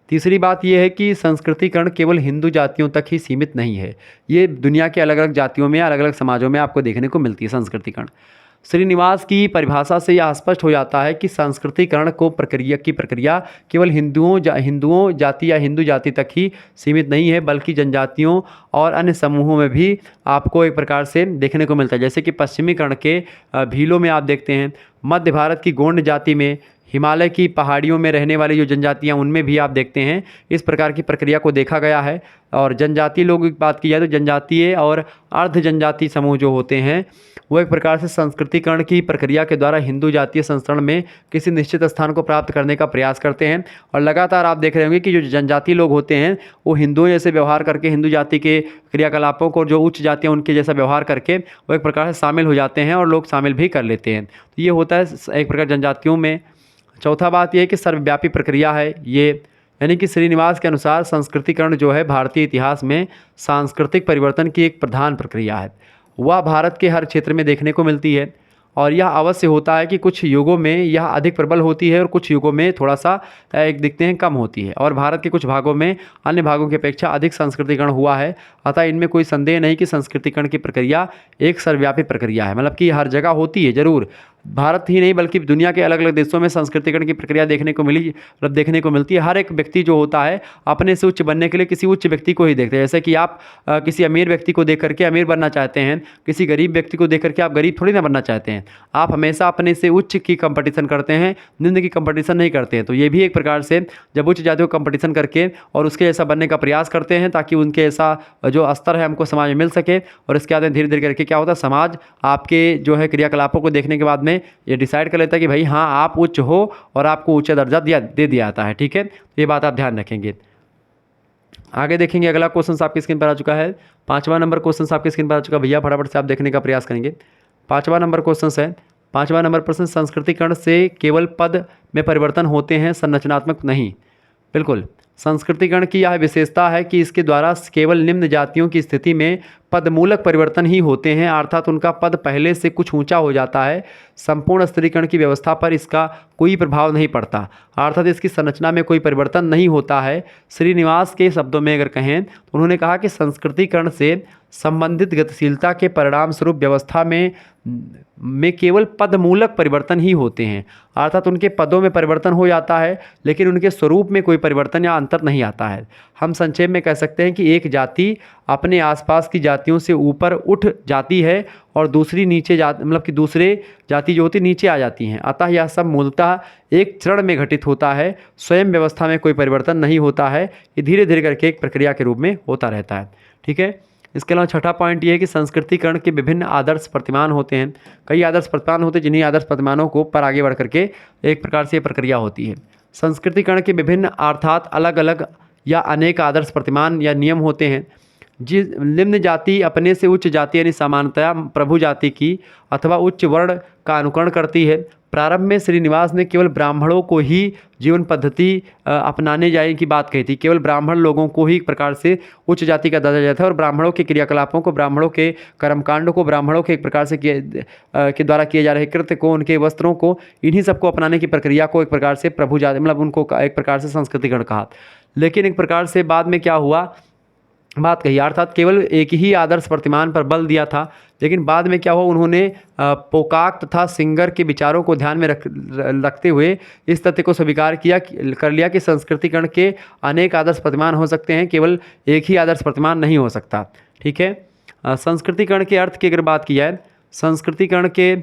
तीसरी बात यह है कि संस्कृतिकरण केवल हिंदू जातियों तक ही सीमित नहीं है, ये दुनिया के अलग अलग जातियों में, अलग अलग समाजों में आपको देखने को मिलती है संस्कृतिकरण। श्रीनिवास की परिभाषा से यह स्पष्ट हो जाता है कि संस्कृतिकरण की प्रक्रिया केवल हिंदुओं जाति या हिंदू जाति तक ही सीमित नहीं है, बल्कि जनजातियों और अन्य समूहों में भी आपको एक प्रकार से देखने को मिलता है। जैसे कि पश्चिमीकरण के भीलों में आप देखते हैं, मध्य भारत की गोंड जाति में, हिमालय की पहाड़ियों में रहने वाली जो जनजातियां, उनमें भी आप देखते हैं इस प्रकार की प्रक्रिया को देखा गया है। और जनजातीय लोगों की बात की जाए तो जनजातीय और अर्ध जनजातीय समूह जो होते हैं वो एक प्रकार से संस्कृतिकरण की प्रक्रिया के द्वारा हिंदू जातीय संस्करण में किसी निश्चित स्थान को प्राप्त करने का प्रयास करते हैं। और लगातार आप देख रहे होंगे कि जो जनजातीय लोग होते हैं वो हिंदुओं जैसे व्यवहार करके, हिंदू जाति के क्रियाकलापों को जो उच्च जातियाँ उनके जैसा व्यवहार करके वो एक प्रकार से शामिल हो जाते हैं और लोग शामिल भी कर लेते हैं। तो ये होता है एक प्रकार जनजातियों में। चौथा बात यह है कि सर्वव्यापी प्रक्रिया है ये, यानी कि श्रीनिवास के अनुसार संस्कृतिकरण जो है भारतीय इतिहास में सांस्कृतिक परिवर्तन की एक प्रधान प्रक्रिया है। वह भारत के हर क्षेत्र में देखने को मिलती है, और यह अवश्य होता है कि कुछ युगों में यह अधिक प्रबल होती है और कुछ युगों में थोड़ा सा दिखते हैं कम होती है, और भारत के कुछ भागों में अन्य भागों की अपेक्षा अधिक संस्कृतिकरण हुआ है। अतः इनमें कोई संदेह नहीं कि संस्कृतिकरण की प्रक्रिया एक सर्वव्यापी प्रक्रिया है, कि हर जगह होती है ज़रूर, भारत ही नहीं बल्कि दुनिया के अलग अलग देशों में संस्कृतिकरण की प्रक्रिया देखने को मिलती है। हर एक व्यक्ति जो होता है अपने से उच्च बनने के लिए किसी उच्च व्यक्ति को ही देखते हैं। जैसे कि आप किसी अमीर व्यक्ति को देख करके अमीर बनना चाहते हैं, किसी गरीब व्यक्ति को देख करके आप गरीब थोड़ी ना बनना चाहते हैं। आप हमेशा अपने से उच्च की कंपटीशन करते हैं, निम्न की कंपटीशन नहीं करते हैं। तो ये भी एक प्रकार से जब उच्च जातियों को कंपटीशन करके और उसके जैसा बनने का प्रयास करते हैं ताकि उनके ऐसा जो स्तर है हमको समाज में मिल सके, और इसके बाद धीरे धीरे करके क्या होता है, समाज आपके जो है क्रियाकलापों को देखने के बाद में ये डिसाइड कर लेता है कि भाई हाँ आप उच्च हो और आपको ऊंचा दर्जा दे दिया जाता है। ठीक है, ये बात आप ध्यान रखेंगे। आगे देखेंगे, अगला क्वेश्चन आपकी स्क्रीन पर आ चुका है। 5वां नंबर क्वेश्चन आपकी स्क्रीन पर आ चुका है। भैया फटाफट से आप देखने का प्रयास करेंगे। 5वां नंबर क्वेश्चन है। 5वां नंबर प्रश्न, संस्कृतिकरण से केवल पद में परिवर्तन होते हैं, संरचनात्मक नहीं। बिल्कुल, संस्कृतिकरण की यह विशेषता है कि इसके द्वारा केवल निम्न जातियों की स्थिति में पदमूलक परिवर्तन ही होते हैं, अर्थात उनका पद पहले से कुछ ऊंचा हो जाता है। संपूर्ण स्त्रीकरण की व्यवस्था पर इसका कोई प्रभाव नहीं पड़ता, अर्थात इसकी संरचना में कोई परिवर्तन नहीं होता है। श्रीनिवास के शब्दों में अगर कहें तो उन्होंने कहा कि संस्कृतिकरण से संबंधित गतिशीलता के परिणाम स्वरूप व्यवस्था में केवल पदमूलक परिवर्तन ही होते हैं, अर्थात उनके पदों में परिवर्तन हो जाता है लेकिन उनके स्वरूप में कोई परिवर्तन या अंतर नहीं आता है। हम संक्षेप में कह सकते हैं कि एक जाति अपने आसपास की जातियों से ऊपर उठ जाती है और दूसरी नीचे मतलब कि दूसरे जाति जो होती नीचे आ जाती हैं। अतः यह सब मूलतः एक चरण में घटित होता है, स्वयं व्यवस्था में कोई परिवर्तन नहीं होता है, ये धीरे धीरे करके एक प्रक्रिया के रूप में होता रहता है। ठीक है। इसके अलावा छठा पॉइंट ये है कि संस्कृतिकरण के विभिन्न आदर्श प्रतिमान होते हैं। कई आदर्श प्रतिमान होते हैं जिन्हीं आदर्श प्रतिमानों को पर आगे बढ़ करके एक प्रकार से ये प्रक्रिया होती है। संस्कृतिकरण के विभिन्न अर्थात अलग अलग या अनेक आदर्श प्रतिमान या नियम होते हैं। जिस निम्न जाति अपने से उच्च जाति यानी सामान्यतया प्रभु जाति की अथवा उच्च वर्ण का अनुकरण करती है। प्रारंभ में श्रीनिवास ने केवल ब्राह्मणों को ही जीवन पद्धति अपनाने जाने की बात कही थी। केवल ब्राह्मण लोगों को ही एक प्रकार से उच्च जाति का दर्जा जाता है और ब्राह्मणों के क्रियाकलापों को, ब्राह्मणों के कर्मकांड को, ब्राह्मणों के एक प्रकार से के द्वारा किए जा रहे कृत्य को, उनके वस्त्रों को, इन्हीं सबको अपनाने की प्रक्रिया को एक प्रकार से प्रभु जाति मतलब उनको एक प्रकार से संस्कृतिकरण कहा। लेकिन एक प्रकार से बाद में क्या हुआ बात कही, अर्थात केवल एक ही आदर्श प्रतिमान पर बल दिया था। लेकिन बाद में क्या हुआ, उन्होंने पोकाक तथा सिंगर के विचारों को ध्यान में रखते हुए इस तथ्य को स्वीकार कर लिया कि संस्कृतिकरण के अनेक आदर्श प्रतिमान हो सकते हैं, केवल एक ही आदर्श प्रतिमान नहीं हो सकता। ठीक है। संस्कृतिकरण के अर्थ की अगर बात की जाए, संस्कृतिकरण के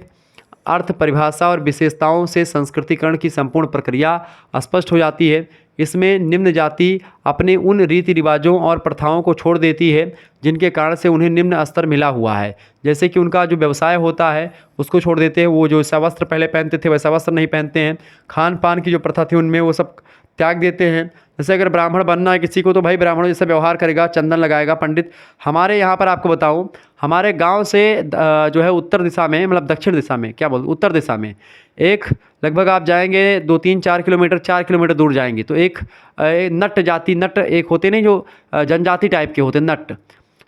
अर्थ, परिभाषा और विशेषताओं से संस्कृतिकरण की संपूर्ण प्रक्रिया स्पष्ट हो जाती है। इसमें निम्न जाति अपने उन रीति रिवाजों और प्रथाओं को छोड़ देती है जिनके कारण से उन्हें निम्न स्तर मिला हुआ है। जैसे कि उनका जो व्यवसाय होता है उसको छोड़ देते हैं, वो जो ऐसा वस्त्र पहले पहनते थे वैसा वस्त्र नहीं पहनते हैं। खान पान की जो प्रथा थी उनमें वो सब त्याग देते हैं। जैसे अगर ब्राह्मण बनना है किसी को तो भाई ब्राह्मणों जैसा व्यवहार करेगा, चंदन लगाएगा। पंडित हमारे यहाँ पर आपको बताऊँ, हमारे गांव से जो है उत्तर दिशा में मतलब दक्षिण दिशा में क्या बोलते उत्तर दिशा में एक लगभग आप जाएंगे 2-3-4 किलोमीटर 4 किलोमीटर दूर जाएंगे तो एक नट जाति, नट एक होते नहीं जो जनजाति टाइप के होते नट,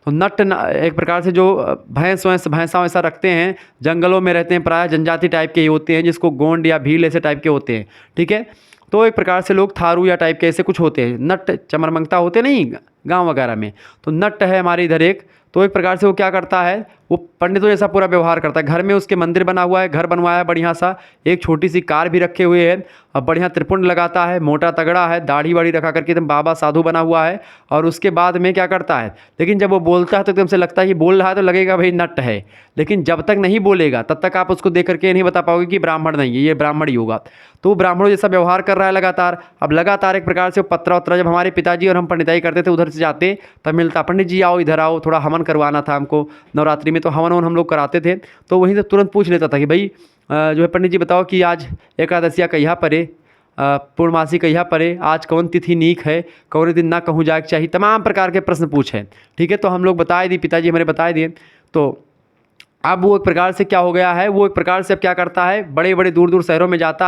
तो नट एक प्रकार से जो भैंसा वैसा रखते हैं, जंगलों में रहते हैं, प्रायः जनजाति टाइप के ही होते हैं, जिसको गोंड या भील ऐसे टाइप के होते हैं। ठीक है। तो एक प्रकार से लोग थारू या टाइप के ऐसे कुछ होते हैं, नट चमरमंगता होते नहीं गांव वगैरह में, तो नट है हमारे इधर एक। तो एक प्रकार से वो क्या करता है, वो पंडितों जैसा पूरा व्यवहार करता है। घर में उसके मंदिर बना हुआ है, घर बनवाया है बढ़िया सा, एक छोटी सी कार भी रखे हुए है, अब बढ़िया त्रिपुंड लगाता है, मोटा तगड़ा है, दाढ़ी वाड़ी रखा करके एकदम बाबा साधु बना हुआ है। और उसके बाद में क्या करता है, लेकिन जब वो बोलता है तो एकदम से लगता है कि बोल रहा है तो लगेगा भाई नट है, लेकिन जब तक नहीं बोलेगा तब तक आप उसको देख करके नहीं बता पाओगे कि ब्राह्मण नहीं है, ये ब्राह्मण ही होगा। तो वो ब्राह्मणों जैसा व्यवहार कर रहा है लगातार। अब लगातार एक प्रकार से पत्रा उत्तरा, जब हमारे पिताजी और हम पंडिताई करते थे उधर से जाते तब मिलता, पंडित जी आओ इधर आओ, थोड़ा हवन करवाना था हमको नवरात्रि में, तो हवन हम लोग कराते थे। तो वहीं से तुरंत पूछ लेता था कि भाई जो है पंडित जी बताओ कि आज एकादशिया कहिया परे, पूर्णमासी कहिया परे, आज कौन तिथि नीक है, कौन दिन ना कहूँ जाग चाहिए, तमाम प्रकार के प्रश्न पूछे। ठीक है। तो हम लोग बताए दिए, पिताजी हमारे बताए दिए। तो अब वो एक प्रकार से क्या हो गया है, वो एक प्रकार से अब क्या करता है, बड़े बड़े दूर दूर शहरों में जाता